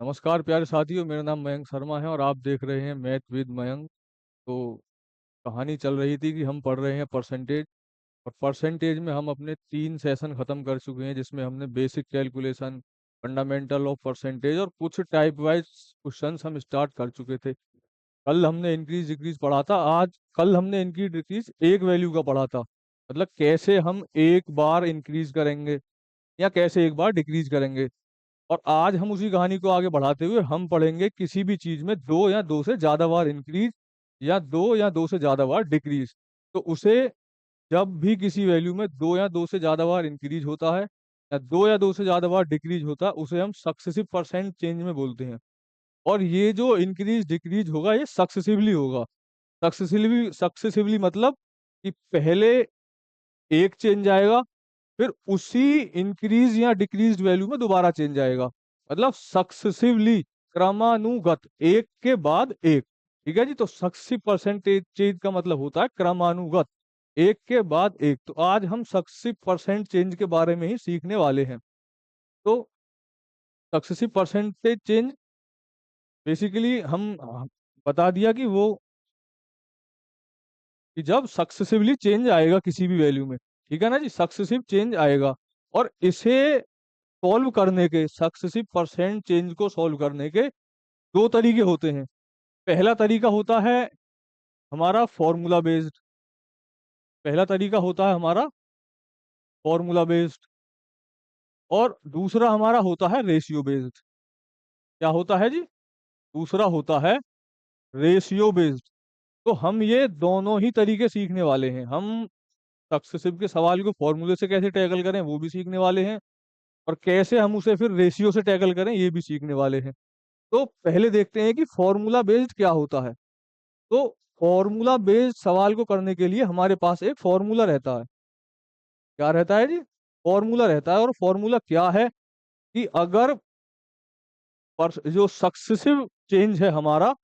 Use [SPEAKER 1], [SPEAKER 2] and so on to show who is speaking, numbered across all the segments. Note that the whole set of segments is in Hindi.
[SPEAKER 1] नमस्कार प्यारे साथियों, मेरा नाम मयंक शर्मा है और आप देख रहे हैं मैथ विद मयंक। तो कहानी चल रही थी कि हम पढ़ रहे हैं परसेंटेज। और परसेंटेज में हम अपने 3 सेशन खत्म कर चुके हैं, जिसमें हमने basic calculation, fundamental of percentage और कुछ टाइप वाइज क्वेश्चंस हम स्टार्ट कर चुके थे। कल हमने इंक्रीज डिक्रीज पढ़ा था। आज कल हमने इंक्रीज डिक्रीज एक वैल्यू का पढ़ा था, मतलब कैसे हम एक बार इंक्रीज करेंगे या कैसे एक बार डिक्रीज करेंगे। और आज हम उसी कहानी को आगे बढ़ाते हुए हम पढ़ेंगे किसी भी चीज में दो या दो से ज्यादा बार इंक्रीज या दो से ज्यादा बार डिक्रीज। तो उसे जब भी किसी वैल्यू में दो या दो से ज्यादा बार इंक्रीज होता है या दो या दो से ज्यादा बार डिक्रीज होता है, उसे हम सक्सेसिव परसेंट चेंज में बोलते हैं। और ये जो इंक्रीज डिक्रीज होगा ये सक्सेसिवली होगा। सक्सेसिवली सक्सेसिवली मतलब कि पहले एक चेंज आएगा, फिर उसी इंक्रीज या डिक्रीज वैल्यू में दोबारा चेंज आएगा। मतलब सक्सेसिवली, क्रमानुगत, एक के बाद एक। ठीक है जी। तो सक्सेसिव परसेंटेज चेंज का मतलब होता है क्रमानुगत, एक के बाद एक। तो आज हम सक्सेसिव परसेंट चेंज के बारे में ही सीखने वाले हैं। तो सक्सेसिव परसेंटेज चेंज बेसिकली हम बता दिया कि वो कि जब सक्सेसिवली चेंज आएगा किसी भी वैल्यू में, ठीक है ना जी, सक्सेसिव चेंज आएगा। और इसे सॉल्व करने के, सक्सेसिव परसेंट चेंज को सॉल्व करने के दो तरीके होते हैं। पहला तरीका होता है हमारा फॉर्मूला बेस्ड। पहला तरीका होता है हमारा फॉर्मूला बेस्ड और दूसरा हमारा होता है रेशियो बेस्ड। क्या होता है जी? दूसरा होता है रेशियो बेस्ड। तो हम ये दोनों ही तरीके सीखने वाले हैं। हम सक्सेसिव के सवाल को फॉर्मूले से कैसे टैकल करें वो भी सीखने वाले हैं, और कैसे हम उसे फिर रेशियो से टैकल करें ये भी सीखने वाले हैं। तो पहले देखते हैं कि फॉर्मूला बेस्ड क्या होता है। तो फॉर्मूला बेस्ड सवाल को करने के लिए हमारे पास एक फॉर्मूला रहता है। क्या रहता है जी? फॉर्मूला रहता है। और फॉर्मूला क्या है कि अगर जो सक्सेसिव चेंज है हमारा,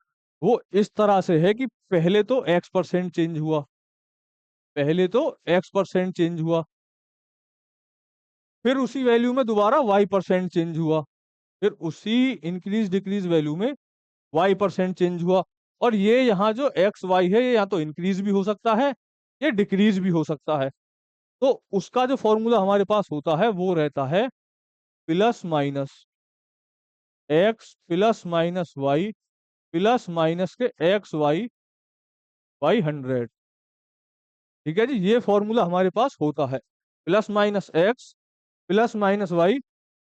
[SPEAKER 1] वो इस तरह से है कि पहले तो एक्स परसेंट चेंज हुआ, पहले तो एक्स परसेंट चेंज हुआ, फिर उसी वैल्यू में दोबारा वाई परसेंट चेंज हुआ, फिर उसी इंक्रीज डिक्रीज वैल्यू में वाई परसेंट चेंज हुआ। और ये यहाँ जो एक्स वाई है ये या तो इंक्रीज भी हो सकता है, ये डिक्रीज भी हो सकता है। तो उसका जो फॉर्मूला हमारे पास होता है वो रहता है plus minus X plus minus Y plus minus के एक्स वाई बाई 100। ठीक है जी, ये फॉर्मूला हमारे पास होता है। Plus minus X plus minus Y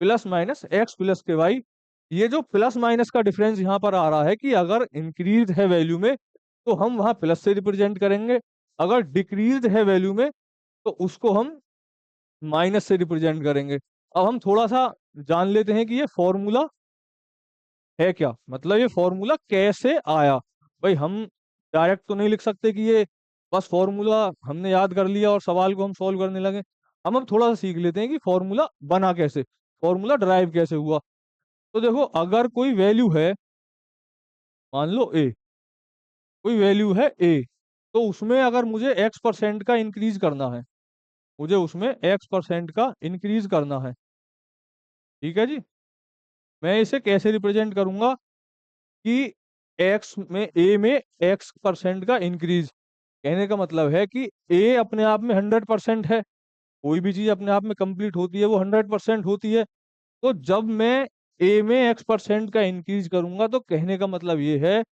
[SPEAKER 1] plus minus X plus के वाई। ये जो प्लस माइनस का डिफरेंस यहाँ पर आ रहा है कि अगर इंक्रीज है वैल्यू में तो हम वहां प्लस से रिप्रेजेंट करेंगे, अगर डिक्रीज है वैल्यू में तो उसको हम माइनस से रिप्रेजेंट करेंगे। अब हम थोड़ा सा जान लेते हैं कि ये फॉर्मूला है क्या, मतलब ये फॉर्मूला कैसे आया। भाई हम डायरेक्ट तो नहीं लिख सकते कि ये बस फॉर्मूला हमने याद कर लिया और सवाल को हम सॉल्व करने लगे। हम अब थोड़ा सा सीख लेते हैं कि फॉर्मूला बना कैसे, फॉर्मूला ड्राइव कैसे हुआ। तो देखो, अगर कोई वैल्यू है, मान लो ए, कोई वैल्यू है ए, तो उसमें अगर मुझे एक्स परसेंट का इंक्रीज करना है, मुझे उसमें एक्स परसेंट का इंक्रीज करना है। ठीक है जी। मैं इसे कैसे रिप्रेजेंट करूंगा कि एक्स में, ए में एक्स परसेंट का इंक्रीज। कहने का मतलब है कि ए अपने आप में 100% है। कोई भी चीज अपने आप में कंप्लीट होती है वो 100% होती है। तो जब मैं ए में एक्स परसेंट का इंक्रीज करूंगा तो कहने का मतलब ये है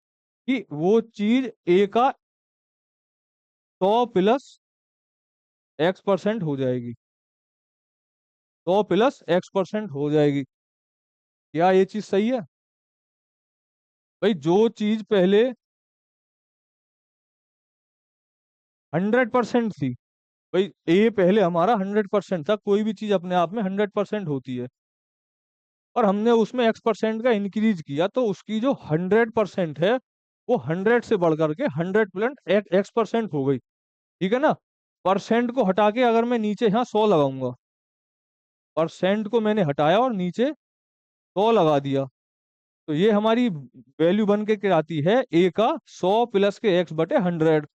[SPEAKER 1] कि वो चीज ए का 100 प्लस एक्स परसेंट हो जाएगी, 100 प्लस एक्स परसेंट हो जाएगी। क्या ये चीज सही है? भाई जो चीज पहले 100% थी, भाई ए पहले हमारा 100% था, कोई भी चीज अपने आप में 100% होती है, और हमने उसमें एक्स परसेंट का इंक्रीज किया तो उसकी जो 100% है वो 100 से बढ़ करके 100 प्लस एक्स परसेंट हो गई। ठीक है ना। परसेंट को हटा के अगर मैं नीचे यहाँ 100 लगाऊंगा, परसेंट को मैंने हटाया और नीचे 100 लगा दिया, तो ये हमारी वैल्यू बन के आती है ए का 100 प्लस के एक्स बटे 100।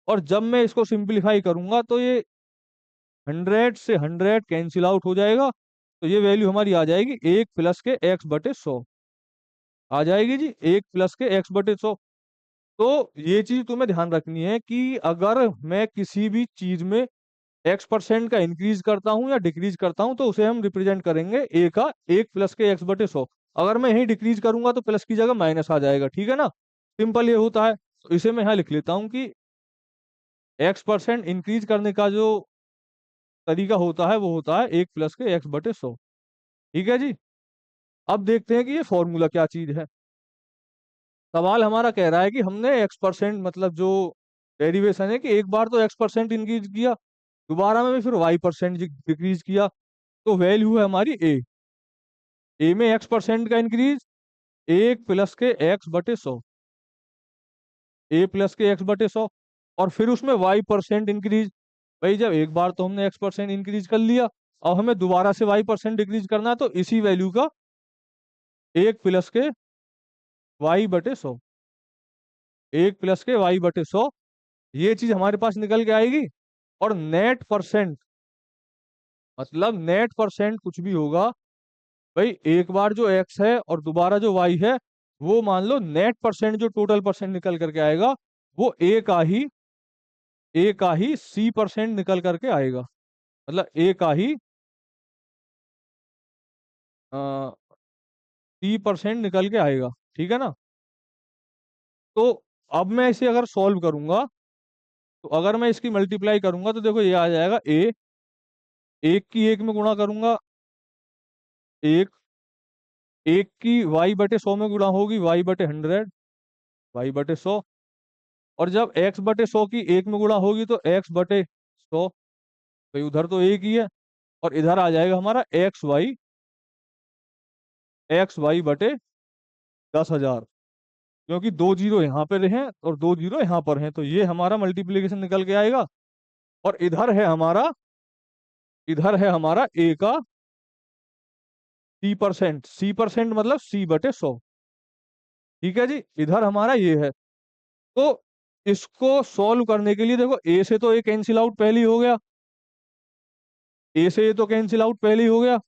[SPEAKER 1] और जब मैं इसको सिंप्लीफाई करूंगा तो ये 100 से 100 कैंसिल आउट हो जाएगा, तो ये वैल्यू हमारी आ जाएगी 1 प्लस के एक्स बटे 100। आ जाएगी जी, 1 + के x/100। तो ये चीज तुम्हें ध्यान रखनी है कि अगर मैं किसी भी चीज में x% का इंक्रीज करता हूँ या डिक्रीज करता हूँ, तो उसे हम रिप्रेजेंट करेंगे a का 1 + के x/100। अगर मैं यही डिक्रीज करूंगा तो प्लस की जगह माइनस आ जाएगा, ठीक है ना। सिंपल ये होता है। तो इसे मैं यहाँ लिख लेता हूँ कि x% इंक्रीज करने का जो तरीका होता है वो होता है 1 + के x/100। ठीक है जी। अब देखते हैं कि ये फॉर्मूला क्या चीज है। सवाल हमारा कह रहा है कि हमने x% मतलब जो डेरिवेशन है कि एक बार तो x% इंक्रीज किया, दोबारा में भी फिर y% डिक्रीज किया, तो वैल्यू है हमारी ए में x% का इंक्रीज 1 + के x/100, a + के x/100। और फिर उसमें y% इंक्रीज। भाई जब एक बार तो हमने x% इंक्रीज कर लिया, अब हमें दोबारा से y% डिक्रीज करना है, तो इसी वैल्यू का 1 + के y/100, 1 + के y/100, ये चीज हमारे पास निकल के आएगी। और नेट परसेंट, मतलब नेट परसेंट कुछ भी होगा। भाई एक बार जो x है और दोबारा जो y है, वो मान लो नेट परसेंट जो टोटल परसेंट निकल करके आएगा, वो a का ही c% निकल करके आएगा। मतलब a का ही c% निकल के आएगा, ठीक है ना। तो अब मैं इसे अगर सॉल्व करूंगा, तो अगर मैं इसकी मल्टीप्लाई करूंगा तो देखो ये आ जाएगा एक की एक में गुणा करूंगा, एक एक की y/100 में गुणा होगी, y/100, y/100। और जब x/100 की एक में गुणा होगी तो x/100। भाई उधर तो एक ही है। और इधर आ जाएगा हमारा xy/10,000, क्योंकि दो जीरो यहाँ पे रहे और दो जीरो यहाँ पर हैं, तो ये हमारा मल्टीप्लीकेशन निकल के आएगा। और इधर है हमारा a का c% मतलब c/100। ठीक है जी, इधर हमारा ये है। तो इसको सॉल्व करने के लिए देखो, a से तो ये कैंसिल आउट पहले ही हो गया, a से ये तो कैंसिल आउट पहले ही हो गया।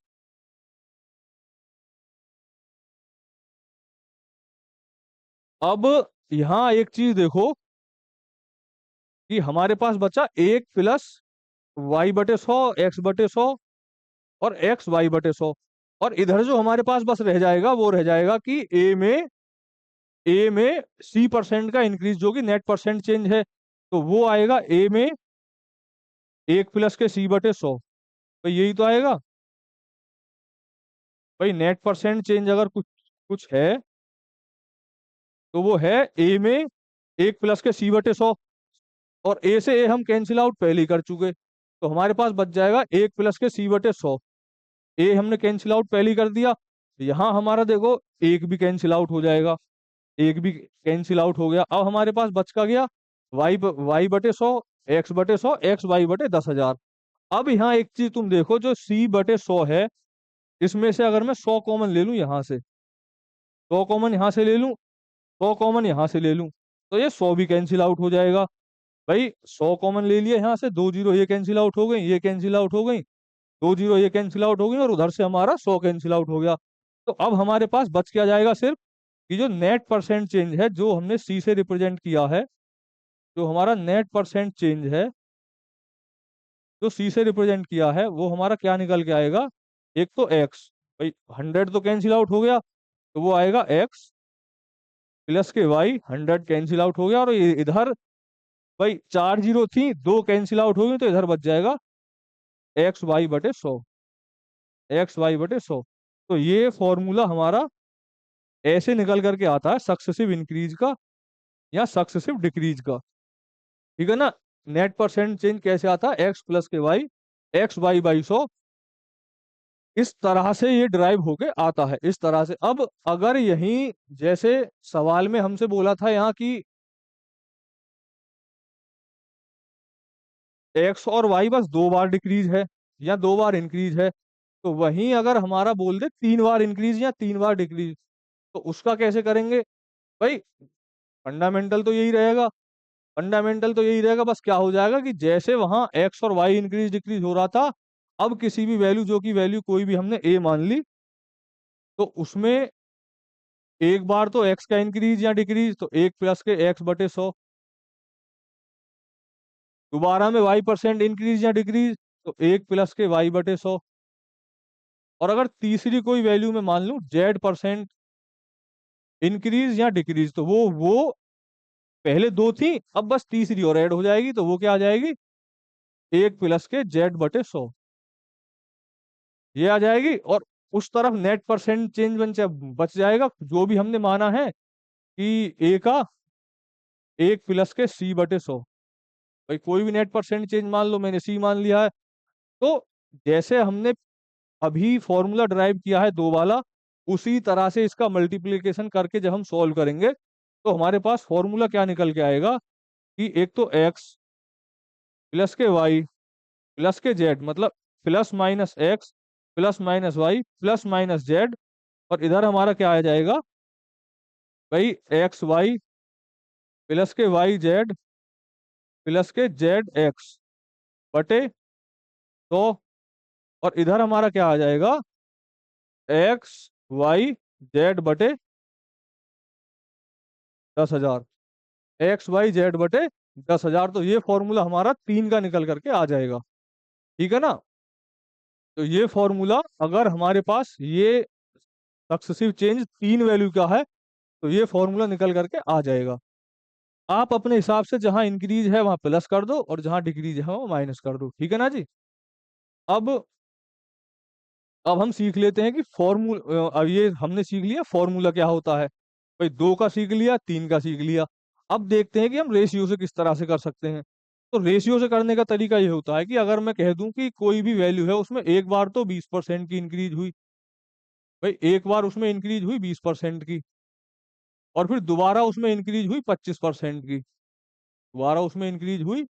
[SPEAKER 1] अब यहाँ एक चीज देखो कि हमारे पास बचा 1 + y/100, x/100 और xy/100। और इधर जो हमारे पास बस रह जाएगा वो रह जाएगा कि ए में c% का इंक्रीज जो कि नेट परसेंट चेंज है, तो वो आएगा ए में 1 + के c/100। तो यही तो आएगा। भाई नेट परसेंट चेंज अगर कुछ कुछ है, तो वो है ए में 1 + के c/100। और ए से ए हम कैंसिल आउट पहले ही कर चुके, तो हमारे पास बच जाएगा 1 + के c/100। ए हमने कैंसिल आउट पहले ही कर दिया, यहाँ हमारा देखो एक भी कैंसिल आउट हो जाएगा, एक भी कैंसिल आउट हो गया। अब हमारे पास बच का गया y/100, x/100, xy/10,000। अब यहाँ एक चीज तुम देखो, जो c/100 है, इसमें से अगर मैं 100 कॉमन ले लूं, यहाँ से 100 कॉमन यहाँ से ले लूं, 100 कॉमन यहाँ से ले लूं, तो ये 100 भी कैंसिल आउट हो जाएगा। भाई 100 कॉमन ले लिया यहाँ से, दो जीरो ये कैंसिल आउट हो गई, ये कैंसिल आउट हो गई, दो जीरो ये कैंसिल आउट हो गई, और उधर से हमारा 100 कैंसिल आउट हो गया। तो अब हमारे पास बच क्या जाएगा, सिर्फ कि जो नेट परसेंट चेंज है, जो हमने सी से रिप्रेजेंट किया है, जो हमारा नेट परसेंट चेंज है, जो सी से रिप्रेजेंट किया है, वो हमारा क्या निकल के आएगा। एक तो एक्स, भाई 100 तो कैंसिल आउट हो गया, तो वो आएगा x + के y, 100 कैंसिल आउट हो गया। और इधर भाई चार जीरो थी, दो कैंसिल आउट हो गई, तो इधर बच जाएगा xy/100, xy/100। तो ये फॉर्मूला हमारा ऐसे निकल करके आता है सक्सेसिव इंक्रीज का या सक्सेसिव डिक्रीज का, ठीक है ना। नेट परसेंट चेंज कैसे आता है, x + के y, xy/100। इस तरह से ये ड्राइव होके आता है, इस तरह से। अब अगर यही जैसे सवाल में हमसे बोला था यहाँ की एक्स और वाई बस दो बार डिक्रीज है या दो बार इंक्रीज है, तो वहीं अगर हमारा बोल दे तीन बार इंक्रीज या तीन बार डिक्रीज, तो उसका कैसे करेंगे। भाई फंडामेंटल तो यही रहेगा, फंडामेंटल तो यही रहेगा, बस क्या हो जाएगा कि जैसे वहां एक्स और वाई इंक्रीज डिक्रीज हो रहा था, अब किसी भी वैल्यू, जो कि वैल्यू कोई भी हमने ए मान ली, तो उसमें एक बार तो एक्स का इंक्रीज या डिक्रीज, तो 1 + के एक्स बटे 100। दोबारा में y% इंक्रीज या डिक्रीज, तो 1 + के वाई बटे 100। और अगर तीसरी कोई वैल्यू में मान लूं z% इंक्रीज या डिक्रीज, तो वो पहले दो थी, अब बस तीसरी और ऐड हो जाएगी, तो वो क्या आ जाएगी, 1 + के z/100 ये आ जाएगी। और उस तरफ नेट परसेंट चेंज बच जाएगा, जो भी हमने माना है कि ए का 1 + के c/100। भाई कोई भी नेट परसेंट चेंज मान लो, मैंने सी मान लिया है। तो जैसे हमने अभी फॉर्मूला ड्राइव किया है दो वाला, उसी तरह से इसका मल्टीप्लिकेशन करके जब हम सॉल्व करेंगे, तो हमारे पास फॉर्मूला क्या निकल के आएगा कि एक तो x +के y +के z, मतलब ±x ±y ±z। और इधर हमारा क्या आ जाएगा भाई, xy +के yz +के zx बटे 100। और इधर हमारा क्या आ जाएगा, x y z बटे 10,000। x y z बटे 10,000, तो ये फॉर्मूला हमारा 3 का निकल करके आ जाएगा। ठीक है ना। तो ये फॉर्मूला अगर हमारे पास ये सक्सेसिव चेंज 3 वैल्यू का है, तो ये फॉर्मूला निकल करके आ जाएगा। आप अपने हिसाब से जहां इंक्रीज है वहां प्लस कर दो, और जहां डिक्रीज है वहां माइनस कर दो। ठीक है ना जी। अब अब हम सीख लेते हैं कि फॉर्मूला, अब ये हमने सीख लिया फॉर्मूला क्या होता है। भाई दो का सीख लिया, तीन का सीख लिया। अब देखते हैं कि हम रेशियो से किस तरह से कर सकते हैं। तो रेशियो से करने का तरीका ये होता है कि अगर मैं कह दूं कि कोई भी वैल्यू है, उसमें एक बार तो 20% की इंक्रीज हुई, भाई एक बार उसमें इंक्रीज हुई 20% की, और फिर दोबारा उसमें इंक्रीज हुई 25% की, दोबारा उसमें इंक्रीज हुई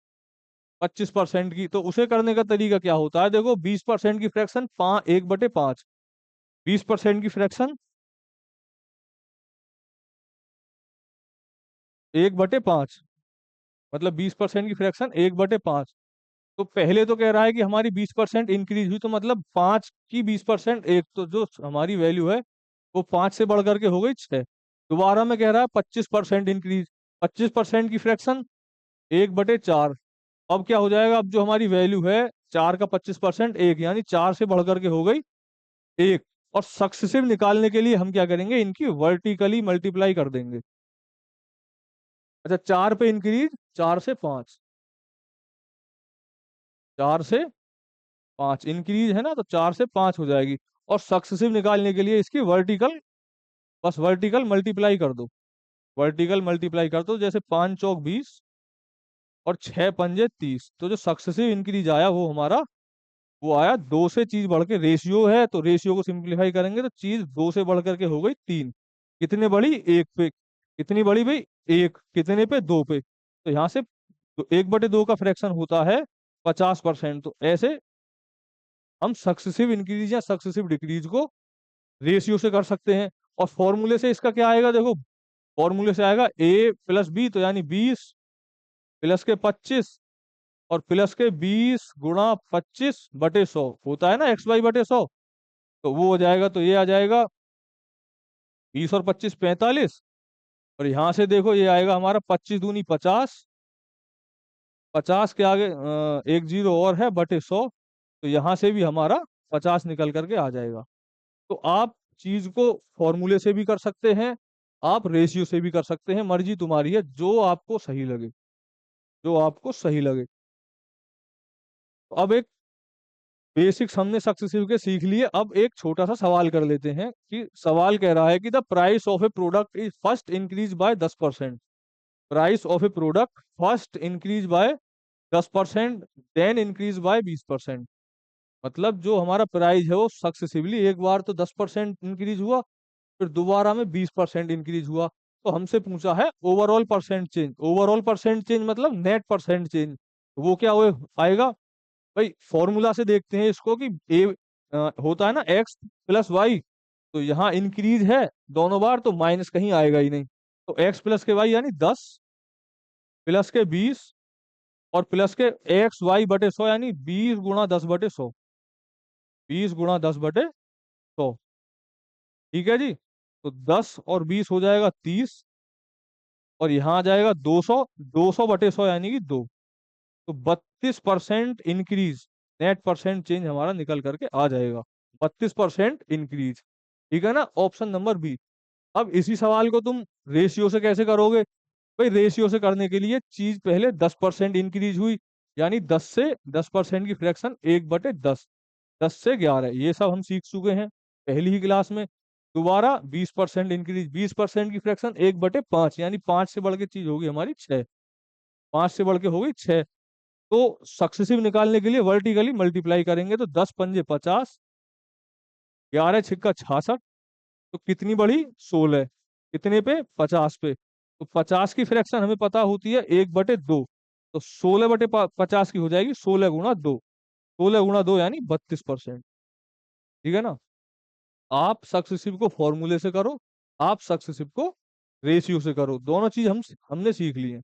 [SPEAKER 1] 25% की। तो उसे करने का तरीका क्या होता है, देखो 20% की फ्रैक्शन 1/5, 20% की फ्रैक्शन 1/5, मतलब 20% की फ्रैक्शन 1/5। तो पहले तो कह रहा है कि हमारी 20% इंक्रीज हुई, तो मतलब 5 की 20% एक, तो जो हमारी वैल्यू है वो 5 से बढ़ करके हो गई 6। दोबारा में कह रहा है 25% इंक्रीज, 25% की फ्रैक्शन 1/4। अब क्या हो जाएगा, अब जो हमारी वैल्यू है 4 का 25% एक, यानी 4 से बढ़ करके हो गई एक। और सक्सेसिव निकालने के लिए हम क्या करेंगे, इनकी वर्टिकली मल्टीप्लाई कर देंगे। अच्छा, 4 पे इंक्रीज, 4 से 5, 4 से 5 इंक्रीज है ना, तो 4 से 5 हो जाएगी। और सक्सेसिव निकालने के लिए इसकी वर्टिकल, बस वर्टिकल मल्टीप्लाई कर दो, वर्टिकल मल्टीप्लाई कर दो। जैसे 5 चौक 20 और 6 पंजे 30, तो जो सक्सेसिव इंक्रीज आया वो हमारा, वो आया 2 से चीज बढ़ के, रेशियो है तो रेशियो को सिंप्लीफाई करेंगे तो चीज 2 से बढ़ करके हो गई 3। कितने बड़ी, एक पे। कितनी बड़ी भाई, एक। कितने पे, 2 पे। तो यहाँ से तो 1/2 का फ्रैक्शन होता है 50%। तो ऐसे हम सक्सेसिव इंक्रीज या सक्सेसिव डिक्रीज को रेशियो से कर सकते हैं। और फॉर्मूले से इसका क्या आएगा, देखो फॉर्मूले से आएगा a + b, तो यानी 20 + के 25 और +के 20 × 25/100 होता है ना, xy/100। तो वो हो जाएगा, तो ये आ जाएगा 20 और 25 45। और यहाँ से देखो ये आएगा हमारा 25 दूनी 50, 50 के आगे एक जीरो और है बटे 100। तो यहाँ से भी हमारा 50 निकल करके आ जाएगा। तो आप चीज को फॉर्मूले से भी कर सकते हैं, आप रेशियो से भी कर सकते हैं, मर्जी तुम्हारी है, जो आपको सही लगे, जो आपको सही लगे। तो अब एक बेसिक्स हमने सक्सेसिव के सीख लिए, अब एक छोटा सा सवाल कर लेते हैं कि सवाल कह रहा है कि the price of a product is first increase by 10%। Price of a product first increase by 10%, then increase by 20%। मतलब जो हमारा प्राइस है वो सक्सेसिवली एक बार तो 10% इंक्रीज हुआ, फिर दोबारा में 20% इंक्रीज हुआ। तो हमसे पूछा है overall percent change. Overall percent change मतलब नेट परसेंट चेंज, वो क्या आएगा भाई। फॉर्मूला से देखते हैं इसको कि ए होता है ना x + y, तो यहाँ इंक्रीज है दोनों बार, तो माइनस कहीं आएगा ही नहीं। तो x + के y यानी 10 +के 20 और +के xy/100, यानी 20 × 10/100, 20 × 10/100। ठीक है जी। तो 10 और 20 हो जाएगा 30, और यहाँ आ जाएगा 200, 200/100 यानी कि 2। तो 32% इंक्रीज, नेट परसेंट चेंज हमारा निकल करके आ जाएगा, 32% इंक्रीज। ठीक है ना, ऑप्शन नंबर बी। अब इसी सवाल को तुम रेशियो से कैसे करोगे? भाई रेशियो से करने के लिए चीज पहले 10% इंक्रीज हुई, यानी 10% की फ्रैक्शन 1/10, 10 से 11, ये सब हम सीख चुके हैं पहली ही क्लास में। दोबारा 20% इंक्रीज, 20% की फ्रैक्शन 1/5, यानी 5 से बढ़ के चीज होगी हमारी 6, 5 से बढ़ के होगी 6। तो सक्सेसिव निकालने के लिए वर्टिकली मल्टीप्लाई करेंगे, तो 10 पंजे 50, 11 छिक्का 66, तो कितनी बढ़ी? 16। कितने पे? 50 पे। तो 50 की फ्रैक्शन हमें पता होती है 1/2, तो 16/50 की हो जाएगी 16 × 2, 16 × 2 यानी 32%। ठीक है ना, आप सक्सेसिव को फॉर्मूले से करो, आप सक्सेसिव को रेशियो से करो, दोनों चीज हमने सीख ली है।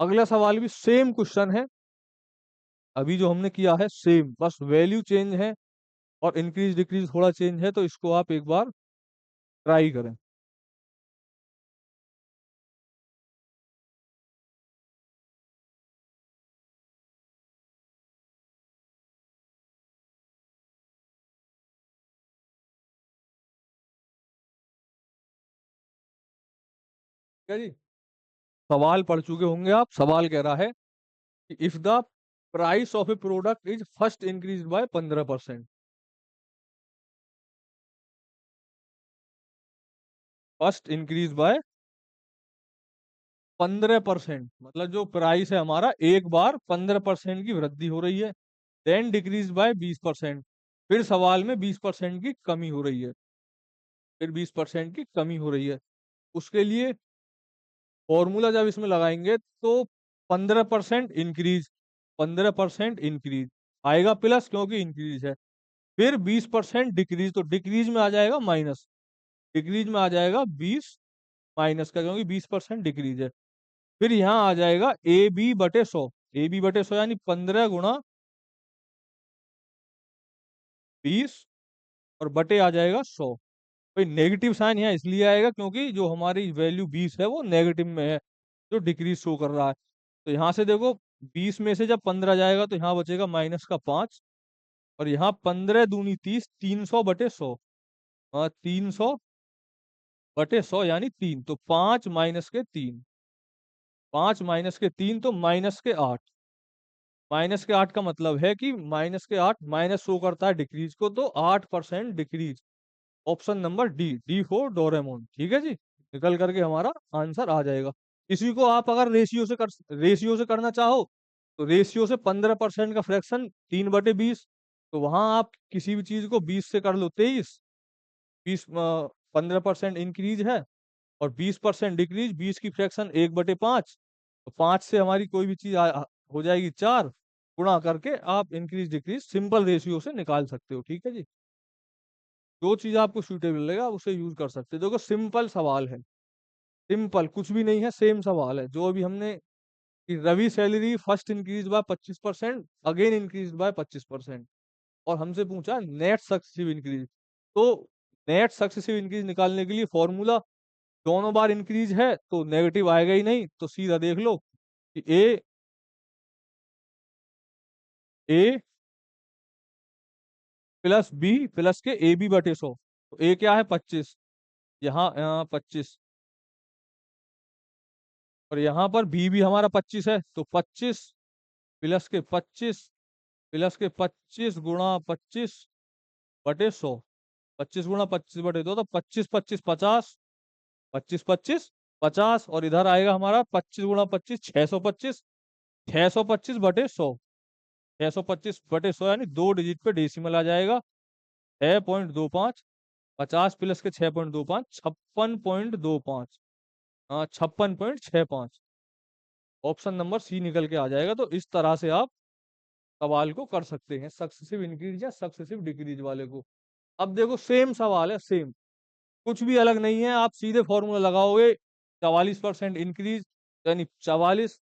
[SPEAKER 1] अगला सवाल भी सेम क्वेश्चन है, अभी जो हमने किया है सेम, बस वैल्यू चेंज है और इंक्रीज डिक्रीज थोड़ा चेंज है, तो इसको आप एक बार ट्राई करें। क्या जी, सवाल पढ़ चुके होंगे आप। सवाल कह रहा है कि if the price of a product is first increase by 15%, first increase by 15%, मतलब जो प्राइस है हमारा एक बार 15% की वृद्धि हो रही है, देन डिक्रीज बाय 20%, फिर सवाल में 20% की कमी हो रही है, फिर 20% की कमी हो रही है। उसके लिए फॉर्मूला जब इसमें लगाएंगे तो 15% इंक्रीज, 15% इंक्रीज आएगा प्लस, क्योंकि इंक्रीज है। फिर 20% डिक्रीज, तो डिक्रीज में आ जाएगा माइनस, डिक्रीज में आ जाएगा 20 माइनस का, क्योंकि 20% डिक्रीज है। फिर यहाँ आ जाएगा AB/100, AB/100 यानी 15 × 20, और बटे आ जाएगा 100। भाई नेगेटिव साइन यहाँ इसलिए आएगा क्योंकि जो हमारी वैल्यू 20 है वो नेगेटिव में है, जो डिक्रीज शो कर रहा है। तो यहाँ से देखो, 20 में से जब 15 जाएगा तो यहाँ बचेगा -5, और यहाँ 15 दूनी 30, 300/100, 300/100 यानी 3, तो 5 - 3, 5 - 3 तो -8, -8 का मतलब है कि -8 माइनस शो करता है डिक्रीज को, तो 8% decrease. Option number D, D for Doraemon. ठीक है जी, निकल करके हमारा आंसर आ जाएगा। इसी को आप अगर रेशियो से करना चाहो, तो रेशियो से 15% का फ्रैक्शन 3/20, तो वहां आप किसी भी चीज को 20 से कर लो 23, 20 15% इंक्रीज है, और 20% डिक्रीज, 20 की फ्रैक्शन 1/5, तो 5 से हमारी कोई भी चीज हो जाएगी 4, गुणा करके आप इंक्रीज डिक्रीज सिंपल रेशियो से निकाल सकते हो। ठीक है जी, जो चीज आपको सूटेबल लगेगा आप उसे यूज कर सकते हो। देखो सिंपल सवाल है, सिंपल कुछ भी नहीं है, सेम सवाल है जो अभी हमने, कि Ravi salary first increase by 25%, again increase by 25%, और हमसे पूछा नेट सक्सेसिव इंक्रीज। तो नेट सक्सेसिव इंक्रीज निकालने के लिए फॉर्मूला, दोनों बार इंक्रीज है तो नेगेटिव आएगा ही नहीं, तो सीधा देख लो कि ए प्लस बी प्लस के AB/100, तो ए क्या है 25, यहाँ 25, और यहाँ पर भी हमारा 25 है, तो 25 प्लस के 25 प्लस के 25 × 25/100, 25 × 25/2, तो 25 25 50, 25 25 50, और इधर आएगा हमारा 25 × 25 625, 625/100, 625/100 यानी 2 डिजिट पे डेसिमल आ जाएगा, 6.25, 50 प्लस के 6.25, 56.25, हाँ 56.65, ऑप्शन नंबर सी निकल के आ जाएगा। तो इस तरह से आप सवाल को कर सकते हैं, सक्सेसिव इंक्रीज या सक्सेसिव डिक्रीज वाले को। अब देखो सेम सवाल है, सेम, कुछ भी अलग नहीं है, आप सीधे फॉर्मूला लगाओगे, 44% इंक्रीज यानी 44,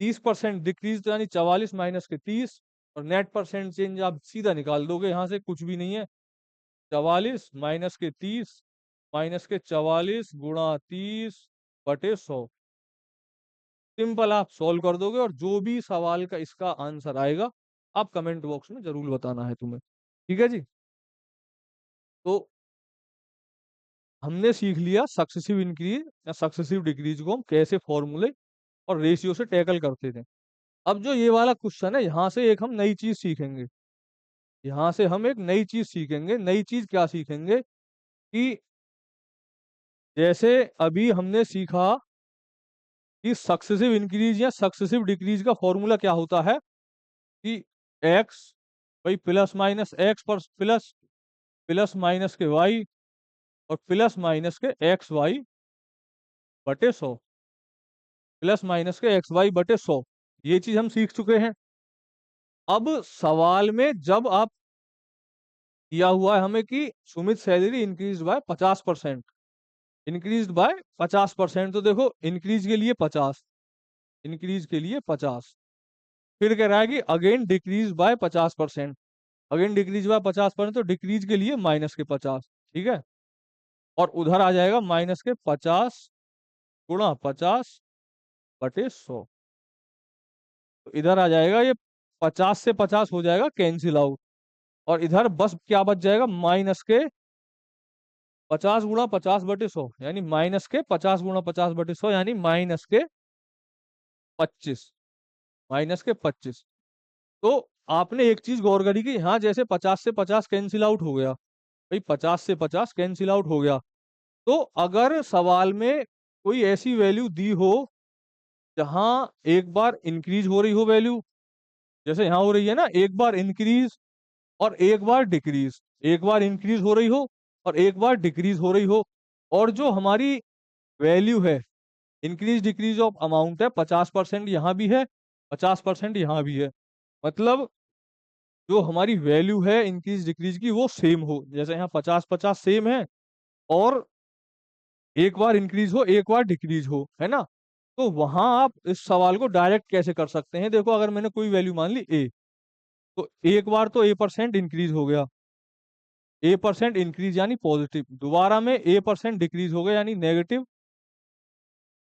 [SPEAKER 1] 30% डिक्रीज तो यानी 44 माइनस के 30, और नेट परसेंट चेंज आप सीधा निकाल दोगे, यहाँ से कुछ भी नहीं है, 44 माइनस के 30 -44 गुणा 30/100। सिंपल आप सॉल्व कर दोगे और जो भी सवाल का इसका आंसर आएगा आप कमेंट बॉक्स में जरूर बताना है तुम्हें। ठीक है जी। तो हमने सीख लिया सक्सेसिव इंक्रीज या सक्सेसिव डिक्रीज को हम कैसे फॉर्मूले और रेशियो से टैकल करते थे। अब जो ये वाला क्वेश्चन है यहाँ से एक हम नई चीज सीखेंगे। यहाँ से हम एक नई चीज सीखेंगे। नई चीज क्या सीखेंगे कि जैसे अभी हमने सीखा कि सक्सेसिव इंक्रीज या सक्सेसिव डिक्रीज का फॉर्मूला क्या होता है कि एक्स भाई प्लस माइनस एक्स पर प्लस प्लस माइनस के वाई और प्लस माइनस के एक्स वाई बटे 100। प्लस माइनस के एक्स वाई बटे 100 ये चीज हम सीख चुके हैं। अब सवाल में जब आप दिया हुआ है हमें कि Sumit salary increase bye 50%, increase by 50%, तो देखो इंक्रीज के लिए 50, इंक्रीज के लिए 50, फिर कह रहा है कि again decrease bye 50%, again decrease bye 50%, तो डिक्रीज के लिए माइनस के 50। ठीक है। और उधर आ जाएगा माइनस के 50 गुणा 50 बटे 100। तो इधर आ जाएगा ये 50 से 50 हो जाएगा कैंसिल आउट, और इधर बस क्या बच जाएगा माइनस के 50 गुणा 50 बटे 100, यानी माइनस के 50 गुणा 50 बटे 100, यानी माइनस के 25, माइनस के 25। तो आपने एक चीज गौर करी कि यहाँ जैसे 50 से 50 कैंसिल आउट हो गया, भाई 50 से 50 कैंसिल आउट हो गया, तो अगर सवाल में कोई ऐसी वैल्यू दी हो जहां एक बार इंक्रीज हो रही हो वैल्यू, जैसे यहाँ हो रही है ना, एक बार इंक्रीज और एक बार डिक्रीज, एक बार इंक्रीज हो रही हो और एक बार डिक्रीज हो रही हो, और जो हमारी वैल्यू है इंक्रीज डिक्रीज ऑफ अमाउंट है 50% यहाँ भी है, 50% यहाँ भी है, मतलब जो हमारी वैल्यू है इंक्रीज डिक्रीज की वो सेम हो, जैसे यहाँ 50-50 सेम है, और एक बार इंक्रीज हो एक बार डिक्रीज हो, है ना। तो वहां आप इस सवाल को डायरेक्ट कैसे कर सकते हैं, देखो अगर मैंने कोई वैल्यू मान ली ए, तो एक बार तो A% इंक्रीज हो गया, A% इंक्रीज यानी पॉजिटिव, दोबारा में A% डिक्रीज हो गया यानी negative,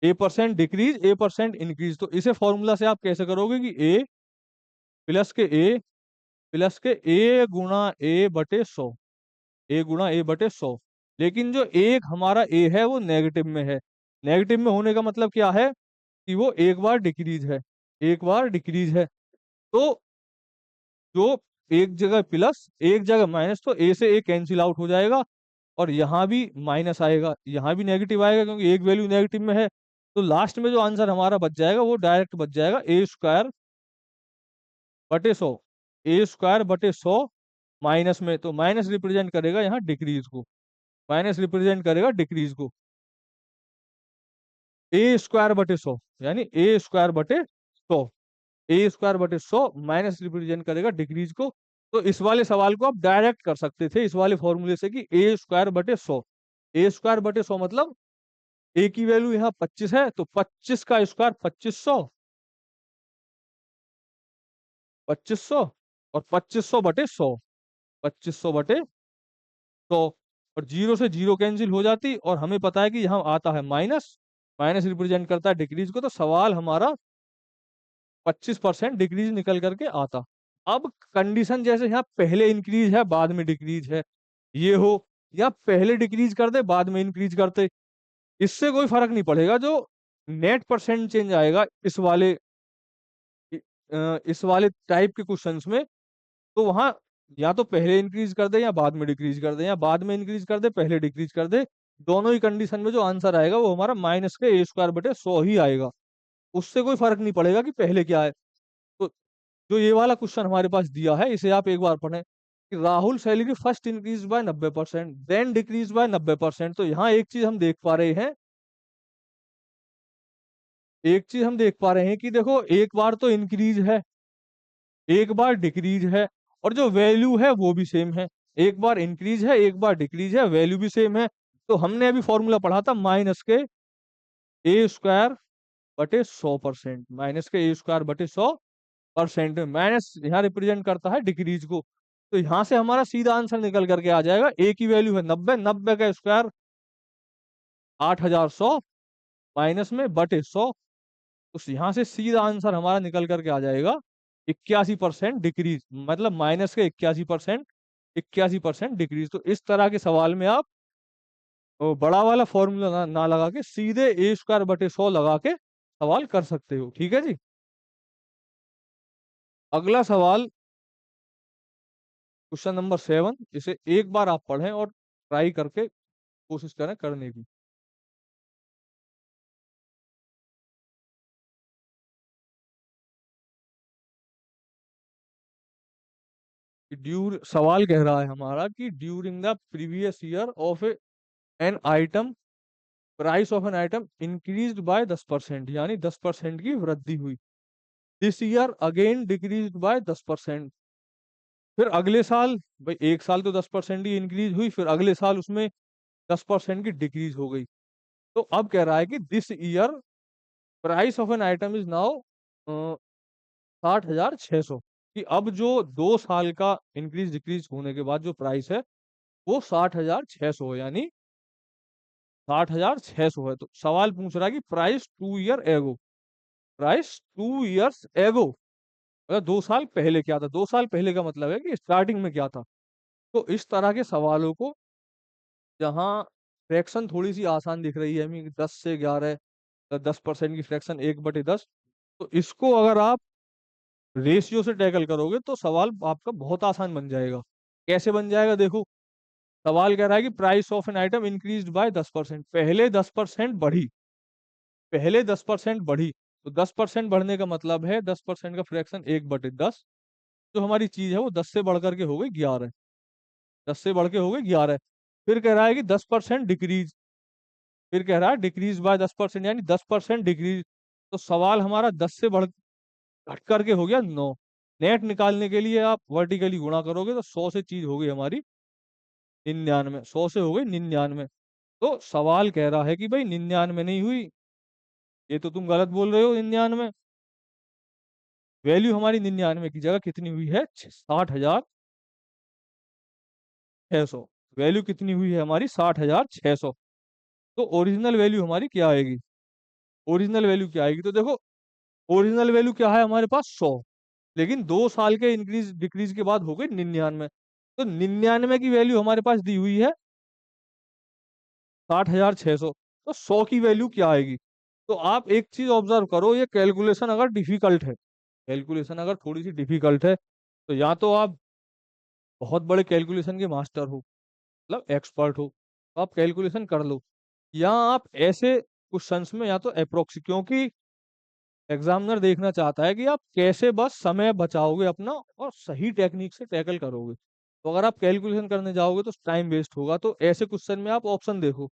[SPEAKER 1] A% decrease A% increase, तो इसे फॉर्मूला से आप कैसे करोगे कि A प्लस के A प्लस के A गुणा A बटे 100, A गुणा A बटे 100। लेकिन जो एक हमारा A है वो नेगेटिव में है, नेगेटिव में होने का मतलब क्या है कि वो एक बार डिक्रीज है, एक बार डिक्रीज है। तो जो एक जगह प्लस एक जगह माइनस, तो ए से ए कैंसिल आउट हो जाएगा, और यहाँ भी माइनस आएगा, यहाँ भी नेगेटिव आएगा क्योंकि एक वैल्यू नेगेटिव में है। तो लास्ट में जो आंसर हमारा बच जाएगा वो डायरेक्ट बच जाएगा ए स्क्वायर बटे 100, ए स्क्वायर बटे 100 माइनस में, तो माइनस रिप्रेजेंट करेगा यहाँ डिक्रीज को, माइनस रिप्रेजेंट करेगा डिक्रीज को, ए स्क्वायर बटे 100 यानी ए स्क्वायर बटे 100, ए स्क्वायर बटे 100 माइनस रिप्रेजेंट करेगा डिक्रीज को। तो इस वाले सवाल को आप डायरेक्ट कर सकते थे इस वाले फॉर्मूले से कि ए स्क्वायर बटे 100, ए स्क्वायर बटे 100 मतलब ए की वैल्यू यहाँ 25 है, तो 25 का स्क्वायर 2500, 2500 और 2500 बटे 100, 2500 बटे 100, और जीरो से जीरो कैंसिल हो जाती, और हमें पता है कि यहाँ आता है माइनस, माइनस रिप्रेजेंट करता है डिक्रीज को, तो सवाल हमारा 25% डिक्रीज निकल करके आता। अब कंडीशन जैसे यहाँ पहले इंक्रीज है बाद में डिक्रीज है, ये हो, या पहले डिक्रीज कर दे बाद में इंक्रीज करते, इससे कोई फर्क नहीं पड़ेगा। जो नेट परसेंट चेंज आएगा इस वाले टाइप के क्वेश्चंस में, तो वहां या तो पहले इंक्रीज कर दे या बाद में डिक्रीज कर दे, या बाद में इंक्रीज कर दे पहले डिक्रीज कर दे, दोनों ही कंडीशन में जो आंसर आएगा वो हमारा माइनस के ए स्क्वायर बटे 100 ही आएगा, उससे कोई फर्क नहीं पड़ेगा कि पहले क्या है। तो जो ये वाला क्वेश्चन हमारे पास दिया है इसे आप एक बार पढ़ें कि Rahul salary first increase by 90% then decrease by 90%। तो यहाँ एक चीज हम देख पा रहे हैं, एक चीज हम देख पा रहे हैं कि देखो एक बार तो इंक्रीज है एक बार डिक्रीज है, और जो वैल्यू है वो भी सेम है, एक बार इंक्रीज है एक बार डिक्रीज है, वैल्यू भी सेम है। तो हमने अभी फॉर्मूला पढ़ा था माइनस के ए स्क्वायर बटे 100%, माइनस के ए स्क्वायर बटे 100%, माइनस यहाँ रिप्रेजेंट करता है डिक्रीज को। तो यहाँ से हमारा सीधा आंसर निकल करके आ जाएगा, ए की वैल्यू है 90, 90 का स्क्वायर 8,100 माइनस में बटे 100। तो यहाँ से सीधा आंसर हमारा निकल करके आ जाएगा 81% डिक्रीज, मतलब माइनस के 81%, 81% डिक्रीज। तो इस तरह के सवाल में आप वो बड़ा वाला फॉर्मूला ना लगा के सीधे a² बटे 100 लगा के सवाल कर सकते हो। ठीक है जी। अगला सवाल क्वेश्चन नंबर 7, इसे एक बार आप पढ़ें और ट्राई करके कोशिश करें करने की। सवाल कह रहा है हमारा कि during the previous year of an item, price of an item increased by 10%, यानी 10% की वृद्धि हुई। This year again decreased bye 10%। फिर अगले साल, भाई एक साल तो 10% ही इंक्रीज हुई, फिर अगले साल उसमें 10% की डिक्रीज हो गई। तो अब कह रहा है कि this year price of an item is now 60,600, कि अब जो 2 साल का इंक्रीज डिक्रीज होने के बाद जो प्राइस है वो 60,600 है, यानी 60,600 है। तो सवाल पूछ रहा है कि price 2 year ago, price 2 years ago, मतलब 2 साल पहले क्या था। 2 साल पहले का मतलब है कि स्टार्टिंग में क्या था। तो इस तरह के सवालों को, जहाँ फ्रैक्शन थोड़ी सी आसान दिख रही है हमें, 10 से 11, 10% की फ्रैक्शन 1/10, तो इसको अगर आप रेशियो से टैकल करोगे तो सवाल आपका बहुत आसान बन जाएगा। कैसे बन जाएगा देखो, सवाल कह रहा है कि price of an item increased by 10%, पहले 10% बढ़ी, पहले 10% बढ़ी। तो 10% बढ़ने का मतलब है 10% का फ्रैक्शन 1/10, जो हमारी चीज है वो 10 से बढ़ करके हो गई 11, 10 से बढ़ के हो गई 11। फिर कह रहा है कि 10% डिक्रीज, फिर कह रहा है डिक्रीज बाय 10%, यानी 10% डिक्रीज। तो सवाल हमारा 10 से बढ़ घट करके हो गया 9। नेट निकालने के लिए आप वर्टिकली गुणा करोगे तो 100 से चीज हो गई हमारी 99, 100 से हो गई 99। तो सवाल कह रहा है कि भाई 99 नहीं हुई, ये तो तुम गलत बोल रहे हो। 99 वैल्यू हमारी 99 की जगह कितनी हुई है, 60,600। वैल्यू कितनी हुई है हमारी, 60,600। तो ओरिजिनल वैल्यू हमारी क्या आएगी, ओरिजिनल वैल्यू क्या आएगी, तो देखो ओरिजिनल वैल्यू क्या है हमारे पास 100, लेकिन 2 साल के इंक्रीज डिक्रीज के बाद हो गई 99। तो 99 की वैल्यू हमारे पास दी हुई है 60,600। तो 100 की वैल्यू क्या आएगी। तो आप एक चीज ऑब्जर्व करो, ये कैलकुलेशन अगर डिफिकल्ट है, कैलकुलेशन अगर थोड़ी सी डिफिकल्ट है, तो या तो आप बहुत बड़े कैलकुलेशन के मास्टर हो, मतलब एक्सपर्ट हो, तो आप कैलकुलेशन कर लो, या आप ऐसे क्वेश्चंस में या तो अप्रोक्सी, क्योंकि एग्जामिनर देखना चाहता है कि आप कैसे बस समय बचाओगे अपना और सही टेक्निक से टैकल करोगे। तो अगर आप कैलकुलेशन करने जाओगे तो टाइम वेस्ट होगा। तो ऐसे क्वेश्चन में आप ऑप्शन देखो,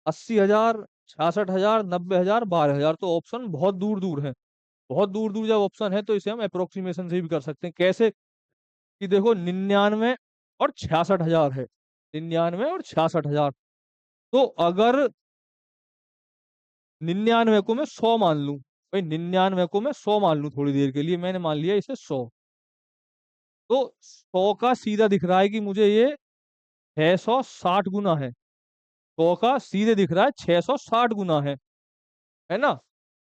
[SPEAKER 1] 80,000, 66,000, 90,000, 12,000, तो ऑप्शन बहुत दूर दूर है। बहुत दूर दूर जब ऑप्शन है तो इसे हम अप्रोक्सीमेशन से भी कर सकते हैं। कैसे, कि देखो 99 और 66,000 है, 99 और 66,000। तो अगर 99 को मैं 100 मान लूं, भाई 99 को मैं 100 मान लूं, थोड़ी देर के लिए मैंने मान लिया इसे 100, तो 100 का सीधा दिख रहा है कि मुझे ये 660 गुना है। 100 का सीधे दिख रहा है 660 गुना है ना।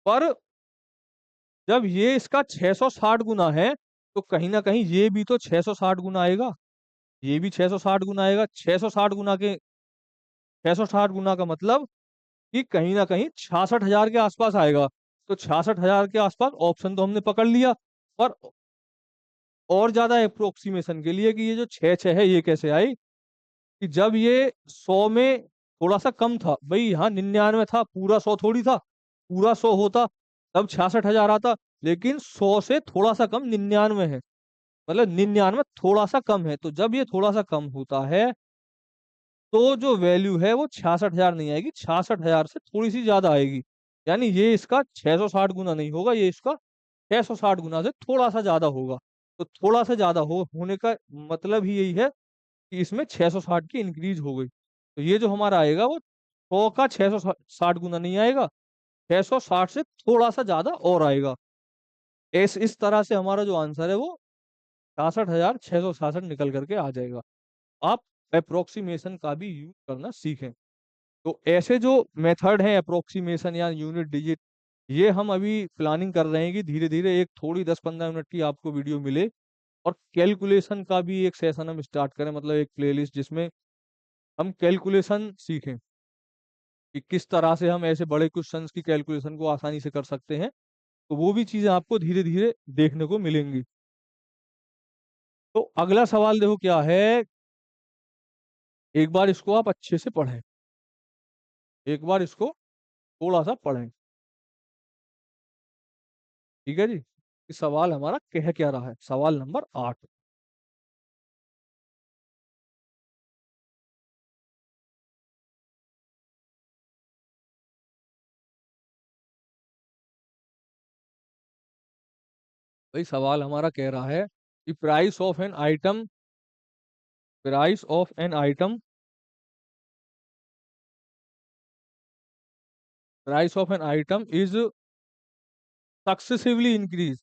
[SPEAKER 1] पर जब ये इसका 660 गुना है, तो कहीं ना कहीं ये भी तो 660 गुना आएगा, ये भी 660 गुना आएगा। 660 गुना के, 660 गुना का मतलब कि कहीं ना कहीं 66,000 के आसपास आएगा। तो 66,000 के आसपास ऑप्शन तो हमने पकड़ लिया। पर और ज्यादा अप्रोक्सीमेशन के लिए कि ये जो 6 6 है ये कैसे आई, कि जब ये 100 में थोड़ा सा कम था, भाई यहाँ 99 था, पूरा 100 थोड़ी था, पूरा 100 होता तब 66,000 आता, लेकिन 100 से थोड़ा सा कम 99 है, मतलब 99 थोड़ा सा कम है। तो जब ये थोड़ा सा कम होता है तो जो वैल्यू है वो 66,000 नहीं आएगी, 66,000 से थोड़ी सी ज्यादा आएगी। यानी ये इसका 660 गुना नहीं होगा, ये इसका 660 गुना से थोड़ा सा ज्यादा होगा। तो थोड़ा सा ज्यादा होने का मतलब ही यही है कि इसमें 660 की इंक्रीज हो गई। तो ये जो हमारा आएगा वो 100 का 660 गुना नहीं आएगा, 660 से थोड़ा सा ज्यादा और आएगा। इस तरह से हमारा जो आंसर है वो 66,666 निकल करके आ जाएगा। आप अप्रोक्सीमेशन का भी यूज करना सीखें। तो ऐसे जो मेथड हैं अप्रोक्सीमेशन या यूनिट डिजिट, ये हम अभी प्लानिंग कर रहे हैं कि धीरे धीरे एक थोड़ी 10-15 मिनट की आपको वीडियो मिले और कैलकुलेशन का भी एक सेशन हम स्टार्ट करें, मतलब एक प्लेलिस्ट जिसमें हम कैलकुलेशन सीखें कि किस तरह से हम ऐसे बड़े क्वेश्चंस की कैलकुलेशन को आसानी से कर सकते हैं। तो वो भी चीजें आपको धीरे धीरे देखने को मिलेंगी। तो अगला सवाल देखो क्या है, एक बार इसको आप अच्छे से पढ़ें, एक बार इसको थोड़ा सा पढ़ें, ठीक है जी। इस सवाल हमारा कह क्या रहा है, सवाल नंबर 8। भाई सवाल हमारा कह रहा है कि price of an item price of an item is successively increase,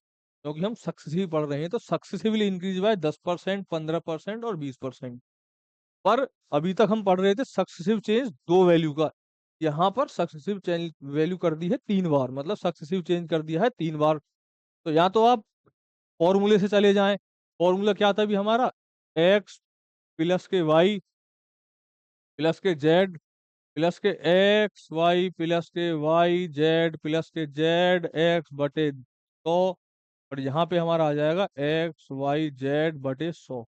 [SPEAKER 1] क्योंकि हम सक्सेसिव पढ़ रहे हैं तो सक्सेसिवली इंक्रीज बाय 10%, 15% और 20%। पर अभी तक हम पढ़ रहे थे सक्सेसिव चेंज दो वैल्यू का, यहाँ पर सक्सेसिव चेंज वैल्यू कर दी है 3 बार, मतलब सक्सेसिव चेंज कर दिया है 3 बार। तो या तो आप फॉर्मूले से चले जाएं, फॉर्मूला क्या था अभी हमारा, एक्स प्लस के वाई प्लस के जेड प्लस के एक्स वाई प्लस के वाई जेड प्लस के जेड एक्स बटे 100। और यहाँ पे हमारा आ जाएगा एक्स वाई जेड बटे 100,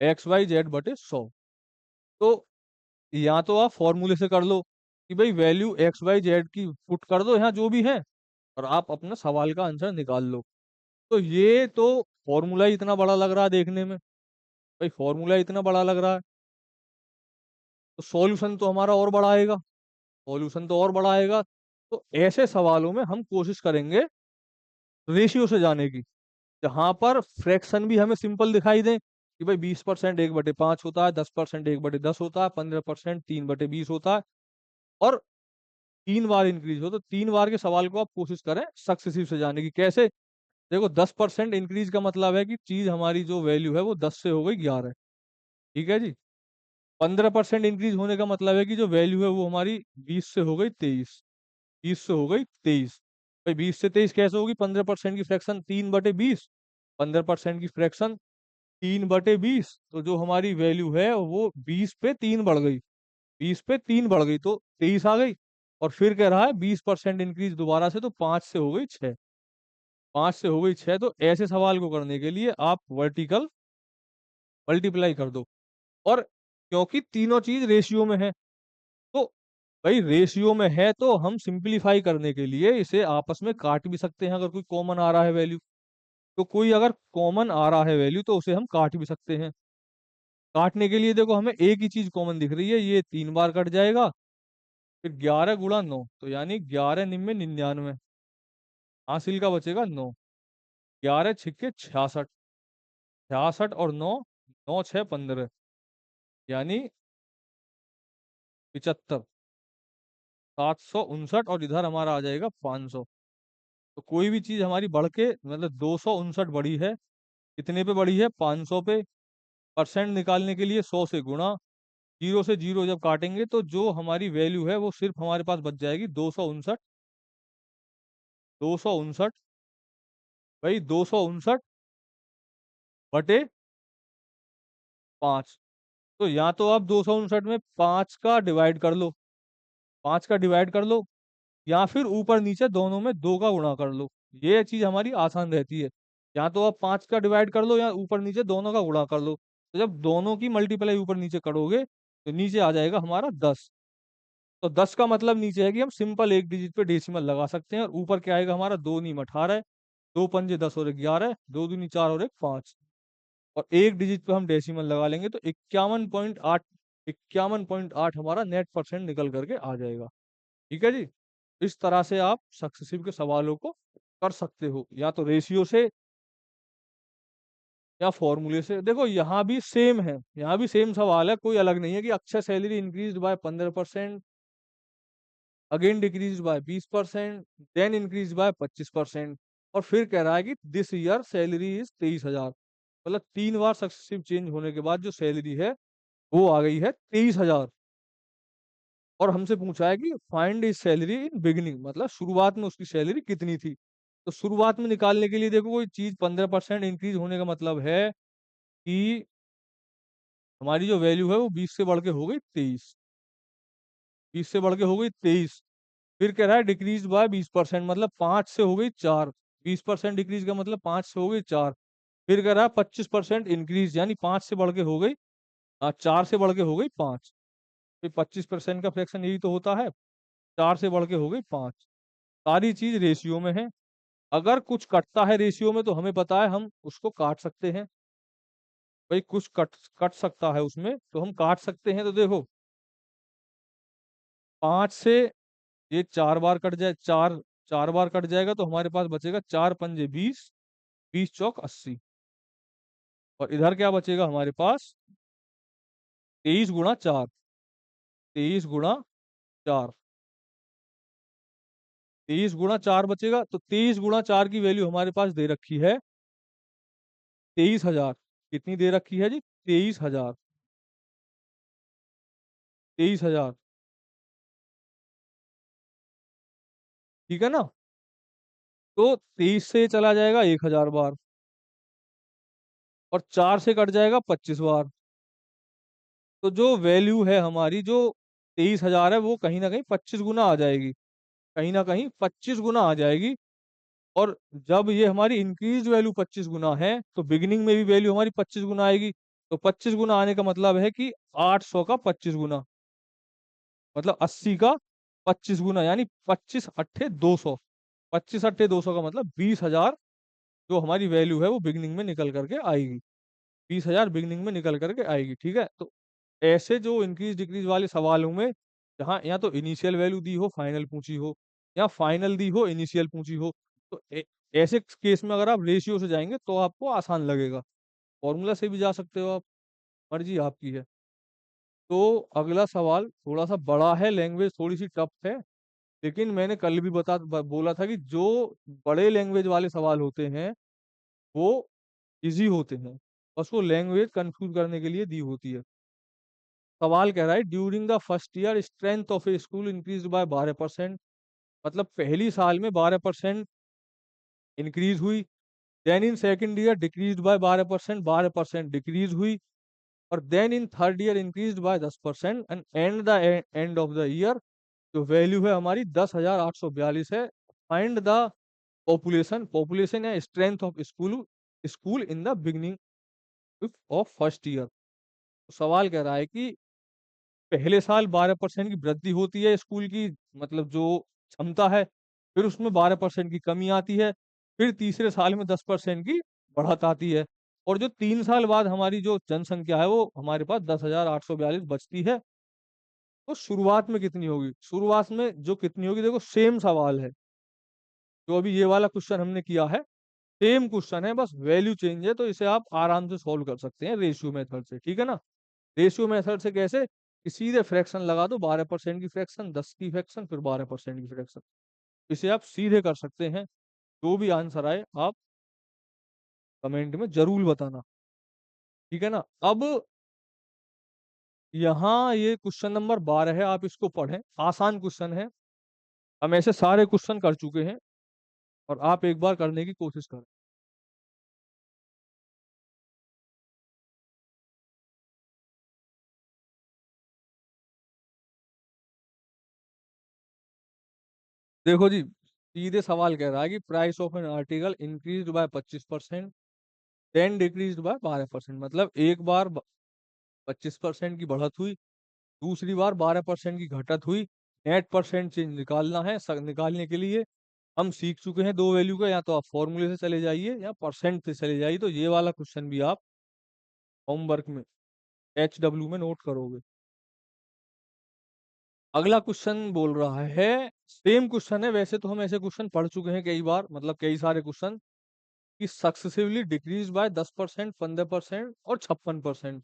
[SPEAKER 1] एक्स वाई जेड बटे 100। तो या तो आप फॉर्मूले से कर लो कि भाई वैल्यू एक्स वाई जेड की पुट कर दो यहाँ जो भी है, और आप अपना सवाल का आंसर निकाल लो। तो ये तो फॉर्मूला ही इतना बड़ा लग रहा है देखने में, भाई फॉर्मूला इतना बड़ा लग रहा है, तो सॉल्यूशन तो हमारा और बड़ा आएगा, सॉल्यूशन तो और बड़ा आएगा। तो ऐसे सवालों में हम कोशिश करेंगे रेशियो से जाने की, जहां पर फ्रैक्शन भी हमें सिंपल दिखाई दे कि भाई 20% 1/5 होता है, 10% 1/10 होता है, 15% 3/20 होता है, और 3 बार इंक्रीज हो, तो 3 बार के सवाल को आप कोशिश करें सक्सेसिव से जाने की। कैसे, देखो 10% इंक्रीज का मतलब है कि चीज हमारी जो वैल्यू है वो 10 से हो गई 11, ठीक है जी। 15% इंक्रीज होने का मतलब है कि जो वैल्यू है वो हमारी 20 से हो गई 23, 20 से हो गई 23। भाई 20 से 23 कैसे होगी, 15% की फ्रैक्शन 3/20, 15% की फ्रैक्शन 3/20, तो जो हमारी वैल्यू है वो 20 पे 3 बढ़ गई, 20 पे 3 बढ़ गई तो 23 आ गई। और फिर कह रहा है 20% इंक्रीज दोबारा से, तो 5 से हो गई 6, 5 से हो गई 6। तो ऐसे सवाल को करने के लिए आप वर्टिकल मल्टीप्लाई कर दो, और क्योंकि तीनों चीज रेशियो में है, तो भाई रेशियो में है तो हम सिंपलीफाई करने के लिए इसे आपस में काट भी सकते हैं, अगर कोई कॉमन आ रहा है वैल्यू, तो कोई अगर कॉमन आ रहा है वैल्यू तो उसे हम काट भी सकते हैं। काटने के लिए देखो हमें एक ही चीज कॉमन दिख रही है, ये 3 बार कट जाएगा, फिर 11 × 9, तो यानी 11×9 = 99, हासिल का बचेगा 9, 11×6 = 66, 66 और 9, 9×6 = 15, यानी 75, 759, और इधर हमारा आ जाएगा 500। तो कोई भी चीज हमारी बढ़ के मतलब 259 बढ़ी है, कितने पे बढ़ी है, 500 पे। परसेंट निकालने के लिए 100 से गुणा, जीरो से जीरो जब काटेंगे तो जो हमारी वैल्यू है वो सिर्फ हमारे पास बच जाएगी 259, 259, भाई 259/5। तो या तो आप 259 में 5 का डिवाइड कर लो, 5 का डिवाइड कर लो, या फिर ऊपर नीचे दोनों में 2 का गुणा कर लो, ये चीज हमारी आसान रहती है। या तो आप 5 का डिवाइड कर लो या ऊपर नीचे दोनों का गुणा कर लो, तो जब दोनों की मल्टीप्लाई ऊपर नीचे करोगे तो नीचे आ जाएगा हमारा 10। तो 10 का मतलब नीचे है कि हम सिंपल एक डिजिट पे डेसिमल लगा सकते हैं, और ऊपर क्या आएगा हमारा, 2×9 = 18, 2×5 = 10 और 11, 2×2 = 4 और 1 = 5, और एक डिजिट पे हम डेसिमल लगा लेंगे तो 51.8 हमारा नेट परसेंट निकल करके आ जाएगा, ठीक है जी। इस तरह से आप सक्सेसिव के सवालों को कर सकते हो, या तो रेशियो से या फॉर्मूले से। देखो यहाँ भी सेम है, यहाँ भी सेम सवाल है, कोई अलग नहीं है कि Akshay salary increase by 15%, again decrease by 20%, then increase by 25%, और फिर कह रहा है कि दिस ईयर सैलरी इज 23,000। मतलब 3 बार सक्सेसिव चेंज होने के बाद जो सैलरी है वो आ गई है 23,000। और हमसे पूछा है कि find is salary in beginning, मतलब शुरुआत में उसकी सैलरी कितनी थी। तो शुरुआत में निकालने के लिए देखो, कोई चीज 15% इंक्रीज होने का मतलब है कि हमारी जो वैल्यू है वो 20 से बढ़ के हो गई 23। 20 से बढ़ के हो गई 23। फिर कह रहा है डिक्रीज बाय 20%, मतलब 5 से हो गई 4। 20% डिक्रीज का मतलब 5 से हो गई 4। फिर कह रहा है 25% इंक्रीज, यानी 5 से बढ़ के हो गई 4 से बढ़ के हो गई 5। फिर 25% का फ्रैक्शन यही तो होता है, 4 से बढ़ के हो गई 5। सारी चीज रेशियो में है। अगर कुछ कटता है रेशियो में तो हमें पता है हम उसको काट सकते हैं। भाई कुछ कट कट सकता है उसमें तो हम काट सकते हैं। तो देखो, 5 से ये 4 बार कट जाए, 4 बार कट जाएगा तो हमारे पास बचेगा 4 पंजे 20, 20 चौक 80। और इधर क्या बचेगा हमारे पास, 23 गुणा 4। 23 गुणा 4। 23 गुणा 4 बचेगा, तो 23 गुणा 4 की वैल्यू हमारे पास दे रखी है 23,000। कितनी दे रखी है जी, 23,000। 23,000, ठीक है ना। तो 23 से चला जाएगा 1,000 बार, और 4 से कट जाएगा 25 बार। तो जो वैल्यू है हमारी, जो 23,000 है, वो कहीं ना कहीं 25 गुना आ जाएगी। कहीं ना कहीं 25 गुना आ जाएगी। और जब ये हमारी इंक्रीज वैल्यू 25 गुना है तो बिगिनिंग में भी वैल्यू हमारी 25 गुना आएगी। तो 25 गुना आने का मतलब है कि 800 का 25 गुना, मतलब 80 का 25 गुना, यानी 25 अट्ठे 200। 25 अट्ठे 200 का मतलब 20,000 जो हमारी वैल्यू है वो बिगिनिंग में निकल करके आएगी। 20,000 बिगिनिंग में निकल करके आएगी, ठीक है। तो ऐसे जो इंक्रीज डिक्रीज वाले सवालों में, जहाँ या तो इनिशियल वैल्यू दी हो फाइनल पूछी हो, या फाइनल दी हो इनिशियल पूछी हो, तो ऐसे केस में अगर आप रेशियो से जाएंगे तो आपको आसान लगेगा। फॉर्मूला से भी जा सकते हो आप, मर्जी आपकी है। तो अगला सवाल थोड़ा सा बड़ा है, लैंग्वेज थोड़ी सी टफ है। लेकिन मैंने कल भी बोला था कि जो बड़े लैंग्वेज वाले सवाल होते हैं वो इजी होते हैं, बस वो लैंग्वेज कंफ्यूज करने के लिए दी होती है। सवाल कह रहा है during the first year strength of a school increase by 12%, मतलब पहली साल में 12% इंक्रीज हुई। Then in second year decrease by 12%, 12% decrease हुई। और then in third year increase by 10%, and and the end of the year जो वैल्यू है हमारी 10,842 है। फाइंड द पॉपुलेशन, पॉपुलेशन या strength of school school in the beginning of first year. सवाल कह रहा है कि पहले साल 12% की वृद्धि होती है स्कूल की, मतलब जो क्षमता है, फिर उसमें 12% की कमी आती है, फिर तीसरे साल में 10% की बढ़त आती है। और जो 3 साल बाद हमारी जो जनसंख्या है वो हमारे पास 10,842 बचती है। तो शुरुआत में कितनी होगी, शुरुआत में जो कितनी होगी, देखो सेम सवाल है जो अभी ये वाला क्वेश्चन हमने किया है। सेम क्वेश्चन है, बस वैल्यू चेंज है। तो इसे आप आराम से सॉल्व कर सकते हैं रेशियो मेथड से, ठीक है ना। रेशियो मेथड से कैसे, कि सीधे फ्रैक्शन लगा दो, 12% की फ्रैक्शन, 10 की फ्रैक्शन, फिर 12% की फ्रैक्शन। इसे आप सीधे कर सकते हैं। जो भी आंसर आए आप कमेंट में जरूर बताना, ठीक है ना। अब यहाँ ये क्वेश्चन नंबर 12 है, आप इसको पढ़ें, आसान क्वेश्चन है। हम ऐसे सारे क्वेश्चन कर चुके हैं, और आप एक बार करने की कोशिश करें। देखो जी, सीधे सवाल कह रहा है कि price of an article increase by 25%, then decrease by 12%, मतलब एक बार 25% की बढ़त हुई, दूसरी बार 12% की घटत हुई। नेट परसेंट चेंज निकालना है। निकालने के लिए हम सीख चुके हैं दो वैल्यू का, या तो आप फॉर्मूले से चले जाइए या परसेंट से चले जाइए। तो ये वाला क्वेश्चन भी आप होमवर्क में HW में नोट करोगे। अगला क्वेश्चन बोल रहा है, सेम क्वेश्चन है, वैसे तो हम ऐसे क्वेश्चन पढ़ चुके हैं कई बार, मतलब कई सारे क्वेश्चन, कि सक्सेसिवली डिक्रीज बाय 10%, 15% और 56%,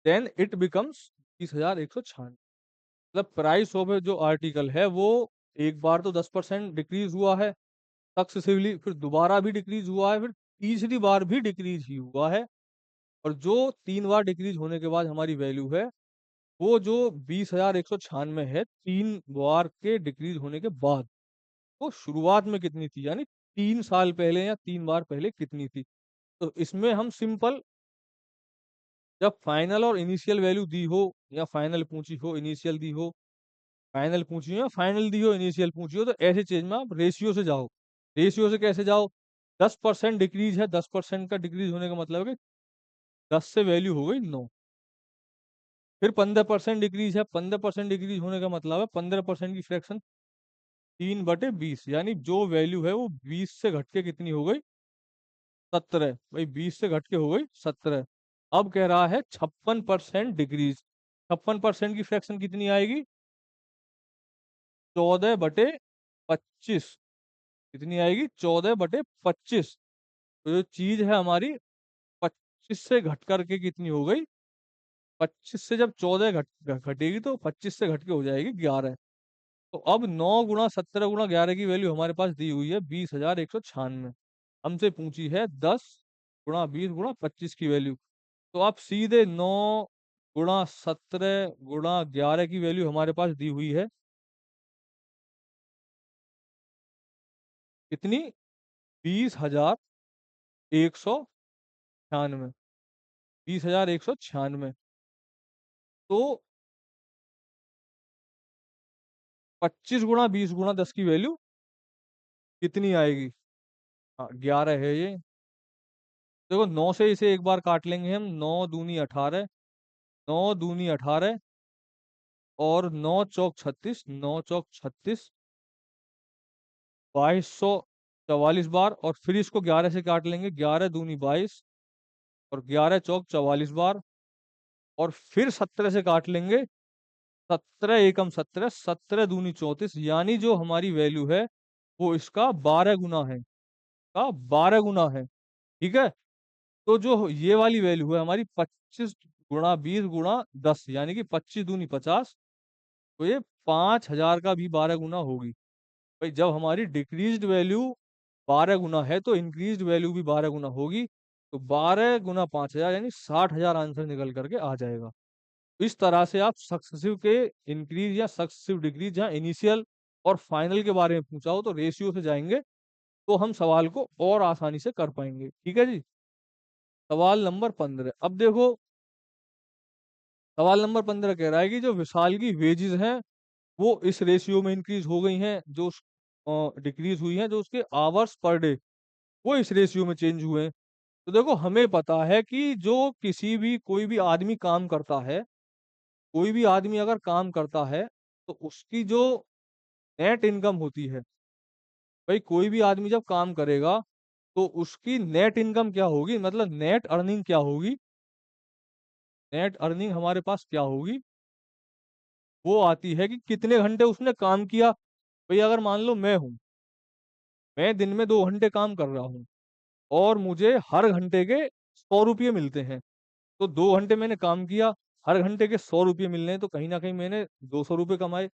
[SPEAKER 1] देन इट बिकम्स 30,196। मतलब प्राइस ऑफ जो आर्टिकल है वो एक बार तो 10% डिक्रीज हुआ है सक्सेसिवली, फिर दोबारा भी डिक्रीज हुआ है, फिर तीसरी बार भी डिक्रीज ही हुआ है। और जो 3 बार डिक्रीज होने के बाद हमारी वैल्यू है वो जो 20,196 है 3 बार के डिक्रीज होने के बाद, वो शुरुआत में कितनी थी, यानी 3 साल पहले या 3 बार पहले कितनी थी। तो इसमें हम सिंपल, जब फाइनल और इनिशियल वैल्यू दी हो, या फाइनल पूछी हो इनिशियल दी हो, फाइनल पूछी हो या फाइनल दी हो इनिशियल पूछी हो, तो ऐसे चीज में आप रेशियो से जाओ। रेशियो से कैसे जाओ? 10% डिक्रीज है, 10% का डिक्रीज होने का मतलब है कि 10 से वैल्यू हो गई 9। फिर 15% डिक्रीज है, 15% डिक्रीज होने का मतलब है 15% की फ्रैक्शन 3/20, यानी जो वैल्यू है वो 20 से घट के कितनी हो गई? 17। भाई 20 से घट के हो गई 17। अब कह रहा है 56% डिक्रीज। 56% की फ्रैक्शन कितनी आएगी? 14/25। कितनी आएगी? 14/25। तो जो चीज है हमारी 25 से घट करके कितनी हो गई? 25 से जब 14 घटेगी तो 25 से घट के हो जाएगी 11। तो अब 9 × 17 × 11 की वैल्यू हमारे पास दी हुई है 20,196। हमसे पूछी है 10 × 20 × 25 की वैल्यू। तो आप सीधे 9 × 17 × 11 की वैल्यू हमारे पास दी हुई है कितनी? 20,196। 20,196। तो 25 × 20 × 10 की वैल्यू कितनी आएगी? हाँ 11 है ये। देखो 9 से इसे एक बार काट लेंगे हम, 9 दूनी 18, 9 दूनी 18, और 9 चौक 36, 9 चौक 36, 2244 बार, और फिर इसको 11 से काट लेंगे, 11 दूनी 22, और 11 चौक 44 बार, और फिर 17 से काट लेंगे, 17 एकम 17, 17 दूनी 34, यानी जो हमारी वैल्यू है वो इसका 12 गुना है, का 12 गुना है। ठीक है। तो जो ये वाली वैल्यू है हमारी 25 × 20 × 10, यानी कि 25 दूनी 50, तो ये 5,000 का भी 12 गुना होगी। भाई जब हमारी डिक्रीज्ड वैल्यू 12 गुना है तो इंक्रीज्ड वैल्यू भी 12 गुना होगी। तो 12 × 5,000 यानी 60,000 आंसर निकल करके आ जाएगा। इस तरह से आप सक्सेसिव के इंक्रीज या सक्सेसिव डिक्रीज, जहाँ इनिशियल और फाइनल के बारे में पूछा हो तो रेशियो से जाएंगे, तो हम सवाल को और आसानी से कर पाएंगे। ठीक है जी। सवाल नंबर 15, अब देखो, सवाल नंबर 15 कह रहा है कि जो विशाल की वेजेस हैं वो इस रेशियो में इंक्रीज हो गई हैं, जो डिक्रीज हुई हैं, जो उसके आवर्स पर डे वो इस रेशियो में चेंज हुए हैं। तो देखो हमें पता है कि जो किसी भी कोई भी आदमी काम करता है, कोई भी आदमी अगर काम करता है, तो उसकी जो नेट इनकम होती है, भाई कोई भी आदमी जब काम करेगा तो उसकी नेट इनकम क्या होगी, मतलब नेट अर्निंग क्या होगी? नेट अर्निंग हमारे पास क्या होगी? वो आती है कि कितने घंटे उसने काम किया। भाई अगर मान लो मैं दिन में 2 घंटे काम कर रहा हूँ, और मुझे हर घंटे के 100 रुपये मिलते हैं, तो 2 घंटे मैंने काम किया, हर घंटे के 100 रुपये मिल रहे हैं, तो कहीं ना कहीं मैंने 200 रुपये कमाए,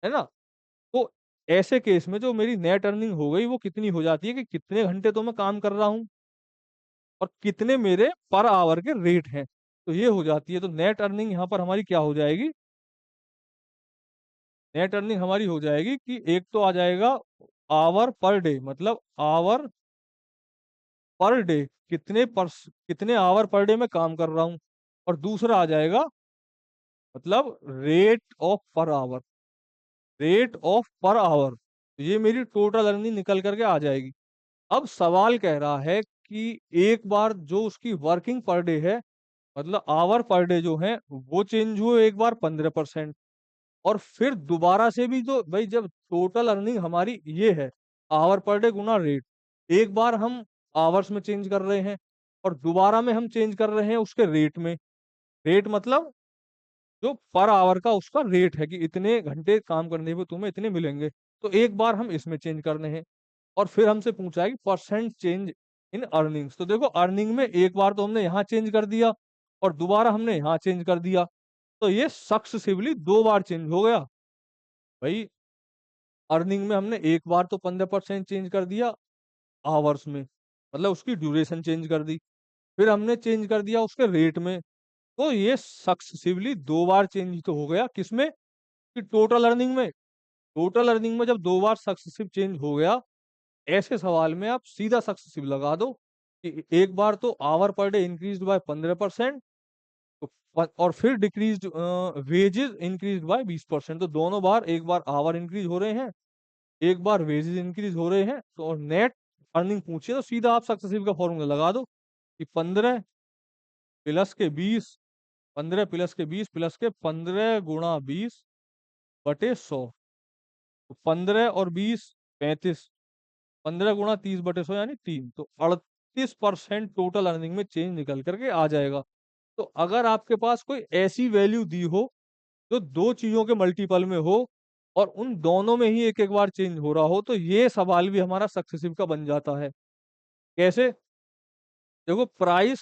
[SPEAKER 1] है ना? तो ऐसे केस में जो मेरी नेट अर्निंग हो गई वो कितनी हो जाती है कि कितने घंटे तो मैं काम कर रहा हूँ और कितने मेरे पर आवर के रेट हैं, तो ये हो जाती है। तो नेट अर्निंग यहाँ पर हमारी क्या हो जाएगी? नेट अर्निंग हमारी हो जाएगी कि एक तो आ जाएगा आवर पर डे, मतलब आवर पर डे, कितने आवर पर डे में काम कर रहा हूँ, और दूसरा आ जाएगा मतलब rate of per hour, rate of per hour. ये मेरी टोटल अर्निंग निकल करके आ जाएगी। अब सवाल कह रहा है कि एक बार जो उसकी वर्किंग पर डे है, मतलब आवर पर डे जो है वो चेंज हुए एक बार 15%, और फिर दोबारा से भी, जो भाई जब टोटल अर्निंग हमारी ये है our per day Guna rate, एक बार हम आवर्स में चेंज कर रहे हैं और दोबारा में हम चेंज कर रहे हैं उसके रेट में। रेट मतलब जो पर आवर का उसका रेट है कि इतने घंटे काम करने पे तुम्हें इतने मिलेंगे, तो एक बार हम इसमें चेंज करने हैं। और फिर हमसे पूछा है कि परसेंट चेंज इन अर्निंग्स। तो देखो अर्निंग में एक बार तो हमने यहाँ चेंज कर दिया और दोबारा हमने यहाँ चेंज कर दिया, तो ये सक्सेसिवली 2 बार चेंज हो गया। भाई अर्निंग में हमने एक बार तो 15% चेंज कर दिया आवर्स में, मतलब उसकी ड्यूरेशन चेंज कर दी। फिर हमने चेंज कर दिया उसके रेट में, तो ये सक्सेसिवली 2 बार चेंज तो हो गया, किसमें? कि टोटल अर्निंग में। टोटल अर्निंग में जब 2 बार सक्सेसिव चेंज हो गया, ऐसे सवाल में आप सीधा सक्सेसिव लगा दो कि एक बार तो our per day increased by 15%, तो और फिर डिक्रीज्ड वेजेस इंक्रीज्ड बाय 20%। तो दोनों बार, एक बार आवर इंक्रीज हो रहे हैं, एक बार वेजेस इंक्रीज हो रहे हैं, तो और नेट अर्निंग पूछिए तो सीधा आप सक्सेसिव का फॉर्मूला लगा दो कि 15 प्लस के 20, 15 प्लस के 20 प्लस के 15 गुणा 20 बटे 100। तो 15 और 20 35, 15 गुणा 30 बटे 100 यानी 3, तो 38% टोटल अर्निंग में चेंज निकल करके आ जाएगा। तो अगर आपके पास कोई ऐसी वैल्यू दी हो जो दो चीजों के मल्टीपल में हो और उन दोनों में ही एक एक बार चेंज हो रहा हो, तो ये सवाल भी हमारा सक्सेसिव का बन जाता है। कैसे? देखो, price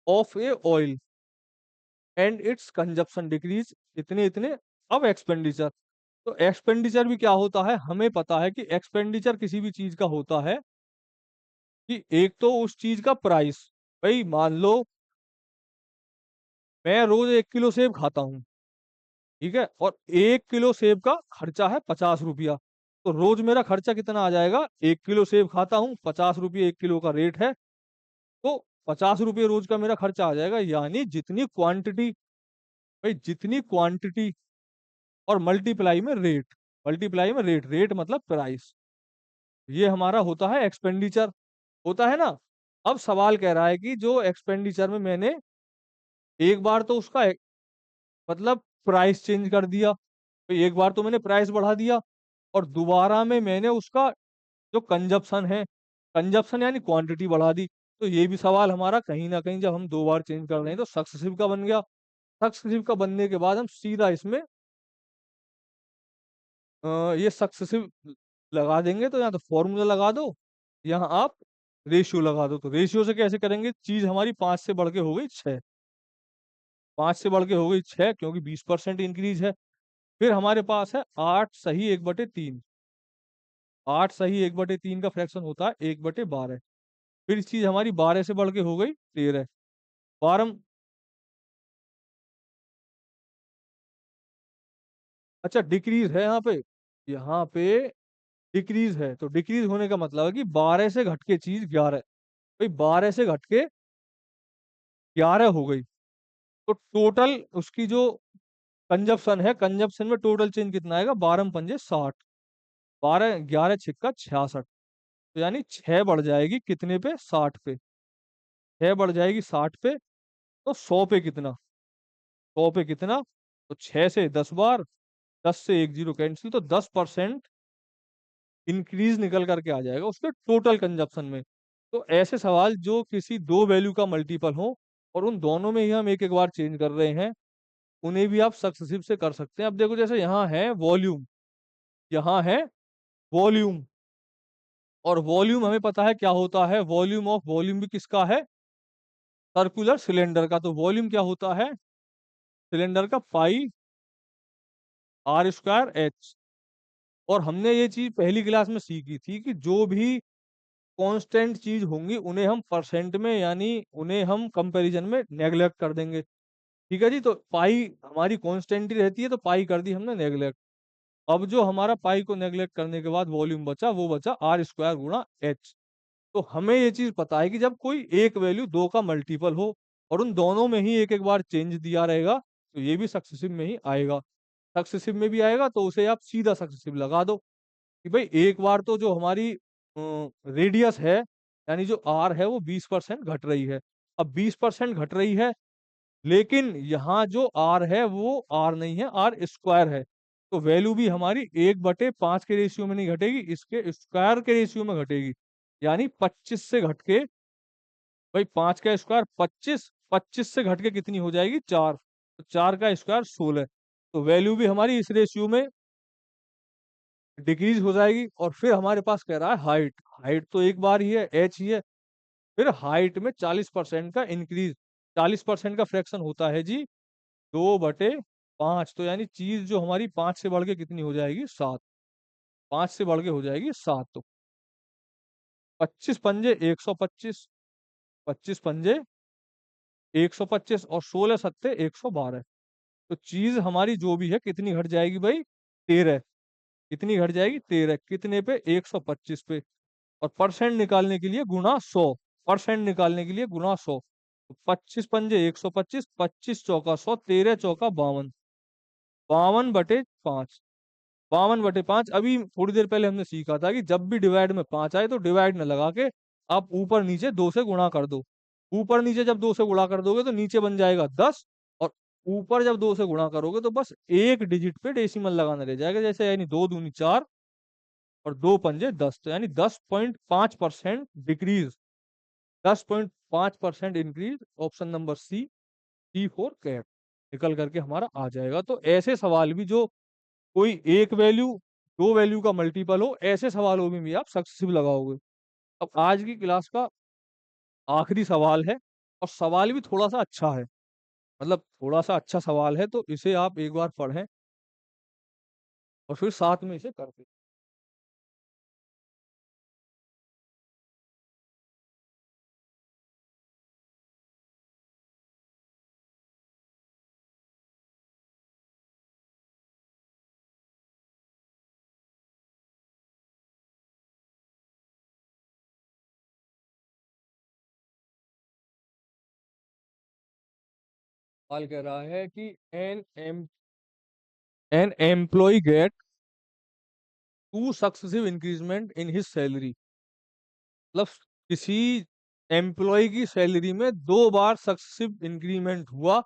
[SPEAKER 1] of A oil and it's consumption decrease इतने इतने, अब एक्सपेंडिचर। तो एक्सपेंडिचर भी क्या होता है, हमें पता है कि एक्सपेंडिचर किसी भी चीज का होता है कि एक तो उस चीज का प्राइस। भाई मान लो मैं रोज 1 किलो सेब खाता हूँ, ठीक है, और 1 किलो सेब का खर्चा है 50 रुपया। तो रोज मेरा खर्चा कितना आ जाएगा? 1 किलो सेब खाता हूँ, 50 रुपये 1 किलो का रेट है, तो 50 रुपये रोज का मेरा खर्चा आ जाएगा। यानी जितनी क्वांटिटी, भाई जितनी क्वांटिटी और मल्टीप्लाई में रेट, मल्टीप्लाई में रेट, रेट मतलब प्राइस, ये हमारा होता है एक्सपेंडिचर। होता है ना? अब सवाल कह रहा है कि जो एक्सपेंडिचर में मैंने एक बार तो उसका मतलब प्राइस चेंज कर दिया, तो एक बार तो मैंने प्राइस बढ़ा दिया, और दोबारा में मैंने उसका जो कंजप्शन है, कंजप्शन यानी क्वांटिटी बढ़ा दी। तो ये भी सवाल हमारा कहीं ना कहीं, जब हम 2 बार चेंज कर रहे हैं तो सक्सेसिव का बन गया। सक्सेसिव का बनने के बाद हम सीधा इसमें ये सक्सेसिव लगा देंगे। तो या तो फॉर्मूला लगा दो, यहाँ आप रेशियो लगा दो। तो रेशियो से कैसे करेंगे? चीज हमारी 5 से बढ़ के हो गई 6, 5 से बढ़ के हो गई 6 क्योंकि 20% इंक्रीज है। फिर हमारे पास है 8 सही 1/3, 8 सही 1/3 का फ्रैक्शन होता है 1/12। फिर चीज हमारी 12 से बढ़ के हो गई 13, 12। अच्छा, डिक्रीज है यहाँ पे, यहाँ पे डिक्रीज है, तो डिक्रीज होने का मतलब है कि 12 से घट के चीज 11। भाई 12 से घट के 11 हो गई, तो टोटल उसकी जो कंजप्शन है, कंजप्शन में टोटल चेंज कितना आएगा? 12 पंजे 60, 12 11 छिक्का 66। तो यानी 6 बढ़ जाएगी कितने पे? 60 पे। 6 बढ़ जाएगी 60 पे, तो 100 पे कितना? 100 पे कितना? तो 6 से 10 बार, 10 से एक जीरो कैंसिल, तो 10% इंक्रीज निकल करके आ जाएगा उसके टोटल कंजप्शन में। तो ऐसे सवाल जो किसी दो वैल्यू का मल्टीपल हो और उन दोनों में ही हम एक एक बार चेंज कर रहे हैं, उन्हें भी आप सक्सेसिव से कर सकते हैं। अब देखो, जैसे यहाँ है वॉल्यूम, यहाँ है वॉल्यूम, और वॉल्यूम हमें पता है क्या होता है। वॉल्यूम ऑफ वॉल्यूम भी किसका है? सर्कुलर सिलेंडर का। तो वॉल्यूम क्या होता है? सिलेंडर का पाई आर स्क्वायर एच। और हमने ये चीज पहली क्लास में सीखी थी कि जो भी कांस्टेंट चीज होंगी उन्हें हम परसेंट में, यानी उन्हें हम कंपैरिजन में नेग्लेक्ट कर देंगे। ठीक है जी, तो पाई हमारी कांस्टेंट ही रहती है, तो पाई कर दी हमने नेग्लेक्ट। अब जो हमारा पाई को नेग्लेक्ट करने के बाद वॉल्यूम बचा, वो बचा आर स्क्वायर गुणा एच। तो हमें ये चीज पता है कि जब कोई एक वैल्यू दो का मल्टीपल हो और उन दोनों में ही एक एक बार चेंज दिया रहेगा, तो ये भी सक्सेसिव में ही आएगा। सक्सेसिव में भी आएगा तो उसे आप सीधा सक्सेसिव लगा दो कि भाई एक बार तो जो हमारी रेडियस है, यानी जो आर है, वो 20% घट रही है। अब 20% घट रही है, लेकिन यहाँ जो आर है वो आर नहीं है, आर स्क्वायर है। तो वैल्यू भी हमारी 1/5 के रेशियो में नहीं घटेगी, इसके स्क्वायर के रेशियो में घटेगी। यानी 25 से घट के, भाई 5 का स्क्वायर 25, 25 से घट के कितनी हो जाएगी? 4। तो 4 का स्क्वायर 16। तो वैल्यू भी हमारी इस रेशियो में डिक्रीज हो जाएगी। और फिर हमारे पास कह रहा है हाइट, हाइट तो एक बार ही है, एच ही है। फिर हाइट में 40% का इंक्रीज, 40% का फ्रैक्शन होता है जी 2/5। तो यानी चीज जो हमारी 5 से बढ़ के कितनी हो जाएगी? 7। 5 से बढ़ के हो जाएगी 7। तो 25 पंजे 125, 25 पंजे 125 और 16 सत्ते 112। तो चीज हमारी जो भी है कितनी घट जाएगी भाई? 13। कितनी घट जाएगी? 13। कितने पे? 125 पे। और परसेंट निकालने के लिए गुना 100। परसेंट निकालने के लिए गुना 100। तो 25 पंजे 125, 25 चौका 100, 13 चौका 52। 52/5। 52/5। अभी थोड़ी देर पहले हमने सीखा था कि जब भी डिवाइड में 5 आए तो डिवाइड न लगा के आप ऊपर नीचे 2 से गुणा कर दो। ऊपर नीचे जब 2 से गुणा कर दोगे तो नीचे बन जाएगा 10। और ऊपर जब 2 से गुणा करोगे तो बस एक डिजिट पे डेसिमल लगाना रह जाएगा, जैसे यानी 2 दूनी 4 और 2 पंजे 10, तो यानी 10.5% decrease. 10.5% increase. Option number C, C for cat, निकल करके हमारा आ जाएगा। तो ऐसे सवाल भी जो कोई एक वैल्यू, दो वैल्यू का मल्टीपल हो, ऐसे सवालों में भी आप सक्सेसिव लगाओगे। अब आज की क्लास का आखिरी सवाल है, और सवाल भी थोड़ा सा अच्छा है, मतलब थोड़ा सा अच्छा सवाल है, तो इसे आप एक बार पढ़ें और फिर साथ में इसे करते। सवाल कह रहा है कि an employee get two successive increment in his salary. मतलब किसी एम्प्लॉय की सैलरी में दो बार सक्सेसिव इंक्रीमेंट हुआ,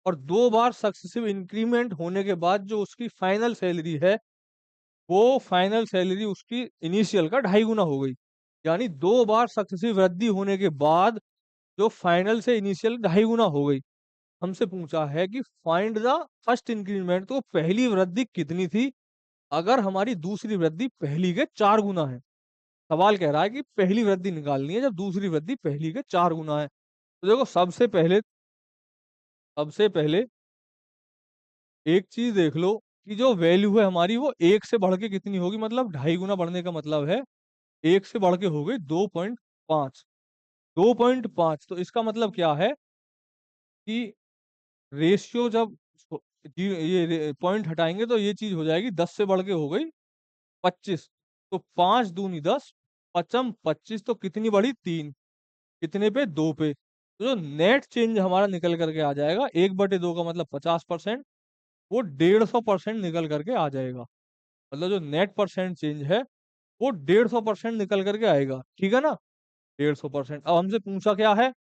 [SPEAKER 1] और दो बार सक्सेसिव इंक्रीमेंट होने के बाद जो उसकी फाइनल सैलरी है, वो फाइनल सैलरी उसकी इनिशियल का 2.5 गुना हो गई। यानी दो बार सक्सेसिव वृद्धि होने के बाद जो फाइनल से इनिशियल 2.5 गुना हो गई। हमसे पूछा है कि फाइंड द फर्स्ट इंक्रीमेंट, तो पहली वृद्धि कितनी थी अगर हमारी दूसरी वृद्धि पहली के 4 गुना है। सवाल कह रहा है कि पहली वृद्धि निकालनी है जब दूसरी वृद्धि पहली के 4 गुना है। तो देखो, सबसे पहले एक चीज देख लो कि जो वैल्यू है हमारी वो एक से बढ़ के कितनी होगी, मतलब 2.5 गुना बढ़ने का मतलब है एक से बढ़ के हो गई 2.5। 2.5, तो इसका मतलब क्या है कि रेशियो जब ये पॉइंट हटाएंगे तो ये चीज हो जाएगी 10 से बढ़ के हो गई 25। तो 5 दूनी 10, पचम 25, तो कितनी बढ़ी? 3। कितने पे? 2 पे। तो जो नेट चेंज हमारा निकल करके आ जाएगा 1/2 का मतलब 50%, वो 150% निकल करके आ जाएगा। मतलब जो नेट परसेंट चेंज है वो 150% निकल करके आएगा। ठीक है ना? 150%। अब हमसे पूछा क्या है?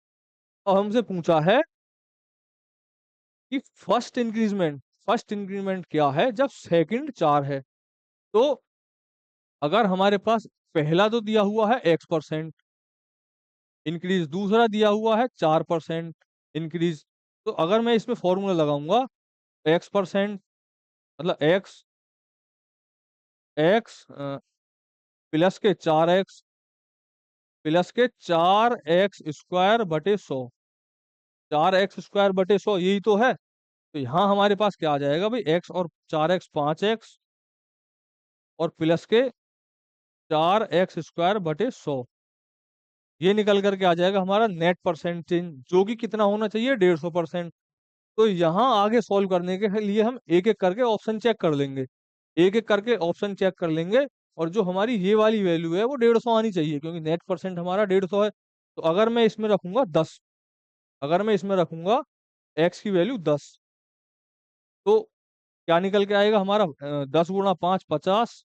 [SPEAKER 1] अब हमसे पूछा है कि फर्स्ट इंक्रीमेंट क्या है जब सेकंड 4 है। तो अगर हमारे पास पहला तो दिया हुआ है X% इंक्रीज, दूसरा दिया हुआ है 4% इंक्रीज, तो अगर मैं इसमें फॉर्मूला लगाऊंगा X% मतलब एक्स प्लस के 4x प्लस के 4x² बटे 100। 4x² बटे 100 यही तो है। तो यहाँ हमारे पास क्या आ जाएगा भाई? x और 4x 5x, और प्लस के 4x² बटे 100। ये निकल करके आ जाएगा हमारा नेट परसेंट चेंज, जो कि कितना होना चाहिए? 150%। तो यहाँ आगे सॉल्व करने के लिए हम एक एक करके ऑप्शन चेक कर लेंगे। एक एक करके ऑप्शन चेक कर लेंगे, और जो हमारी ये वाली वैल्यू है वो 150 आनी चाहिए, क्योंकि नेट परसेंट हमारा 150 है। तो अगर मैं इसमें रखूंगा 10, अगर मैं इसमें रखूंगा एक्स की वैल्यू 10, तो क्या निकल के आएगा हमारा? 10 × 5 50।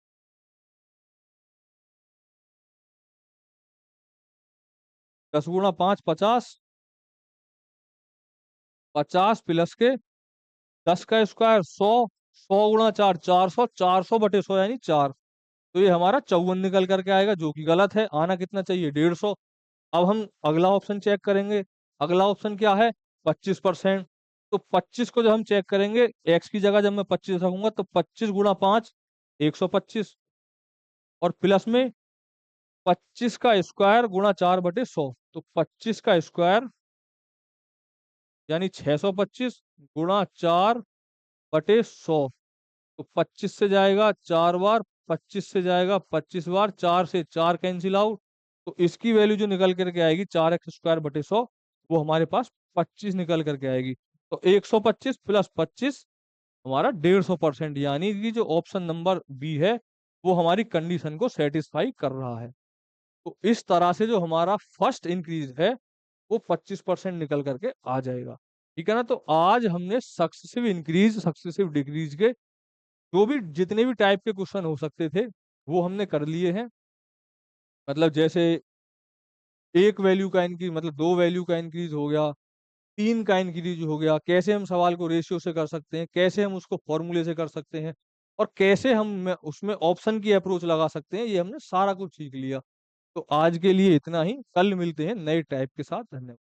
[SPEAKER 1] 10 × 5 50। 50 प्लस के 10 का स्क्वायर 100। 100 × 4 400। 400/100 यानी 4। तो ये हमारा 54 निकल करके आएगा, जो कि गलत है। आना कितना चाहिए? 150। अब हम अगला ऑप्शन चेक करेंगे। अगला ऑप्शन क्या है? 25%। तो 25 को जब हम चेक करेंगे, एक्स की जगह जब मैं 25 रखूंगा तो 25 × 5 125, और प्लस में 25 का स्क्वायर गुणा 4/100। तो 25 का स्क्वायर यानी 625 गुणा 4/100। तो 25 से जाएगा 4 बार, 25 से जाएगा 25 बार, 4 से 4 कैंसिल आउट। तो इसकी वैल्यू जो निकल करके आएगी 4x² बटे 100, वो हमारे पास 25 निकल करके आएगी। तो 125 प्लस 25 हमारा 150%, यानी कि जो ऑप्शन नंबर बी है वो हमारी कंडीशन को सेटिस्फाई कर रहा है। तो इस तरह से जो हमारा फर्स्ट इंक्रीज है वो 25% निकल करके आ जाएगा। ठीक है ना? तो आज हमने सक्सेसिव इंक्रीज सक्सेसिव डिक्रीज के जो भी जितने भी टाइप के क्वेश्चन हो सकते थे वो हमने कर लिए हैं। मतलब जैसे एक वैल्यू का इंक्रीज, मतलब दो वैल्यू का इंक्रीज हो गया, तीन का इंक्रीज हो गया, कैसे हम सवाल को रेशियो से कर सकते हैं, कैसे हम उसको फॉर्मूले से कर सकते हैं, और कैसे हम उसमें ऑप्शन की अप्रोच लगा सकते हैं, ये हमने सारा कुछ सीख लिया। तो आज के लिए इतना ही, कल मिलते हैं नए टाइप के साथ। धन्यवाद।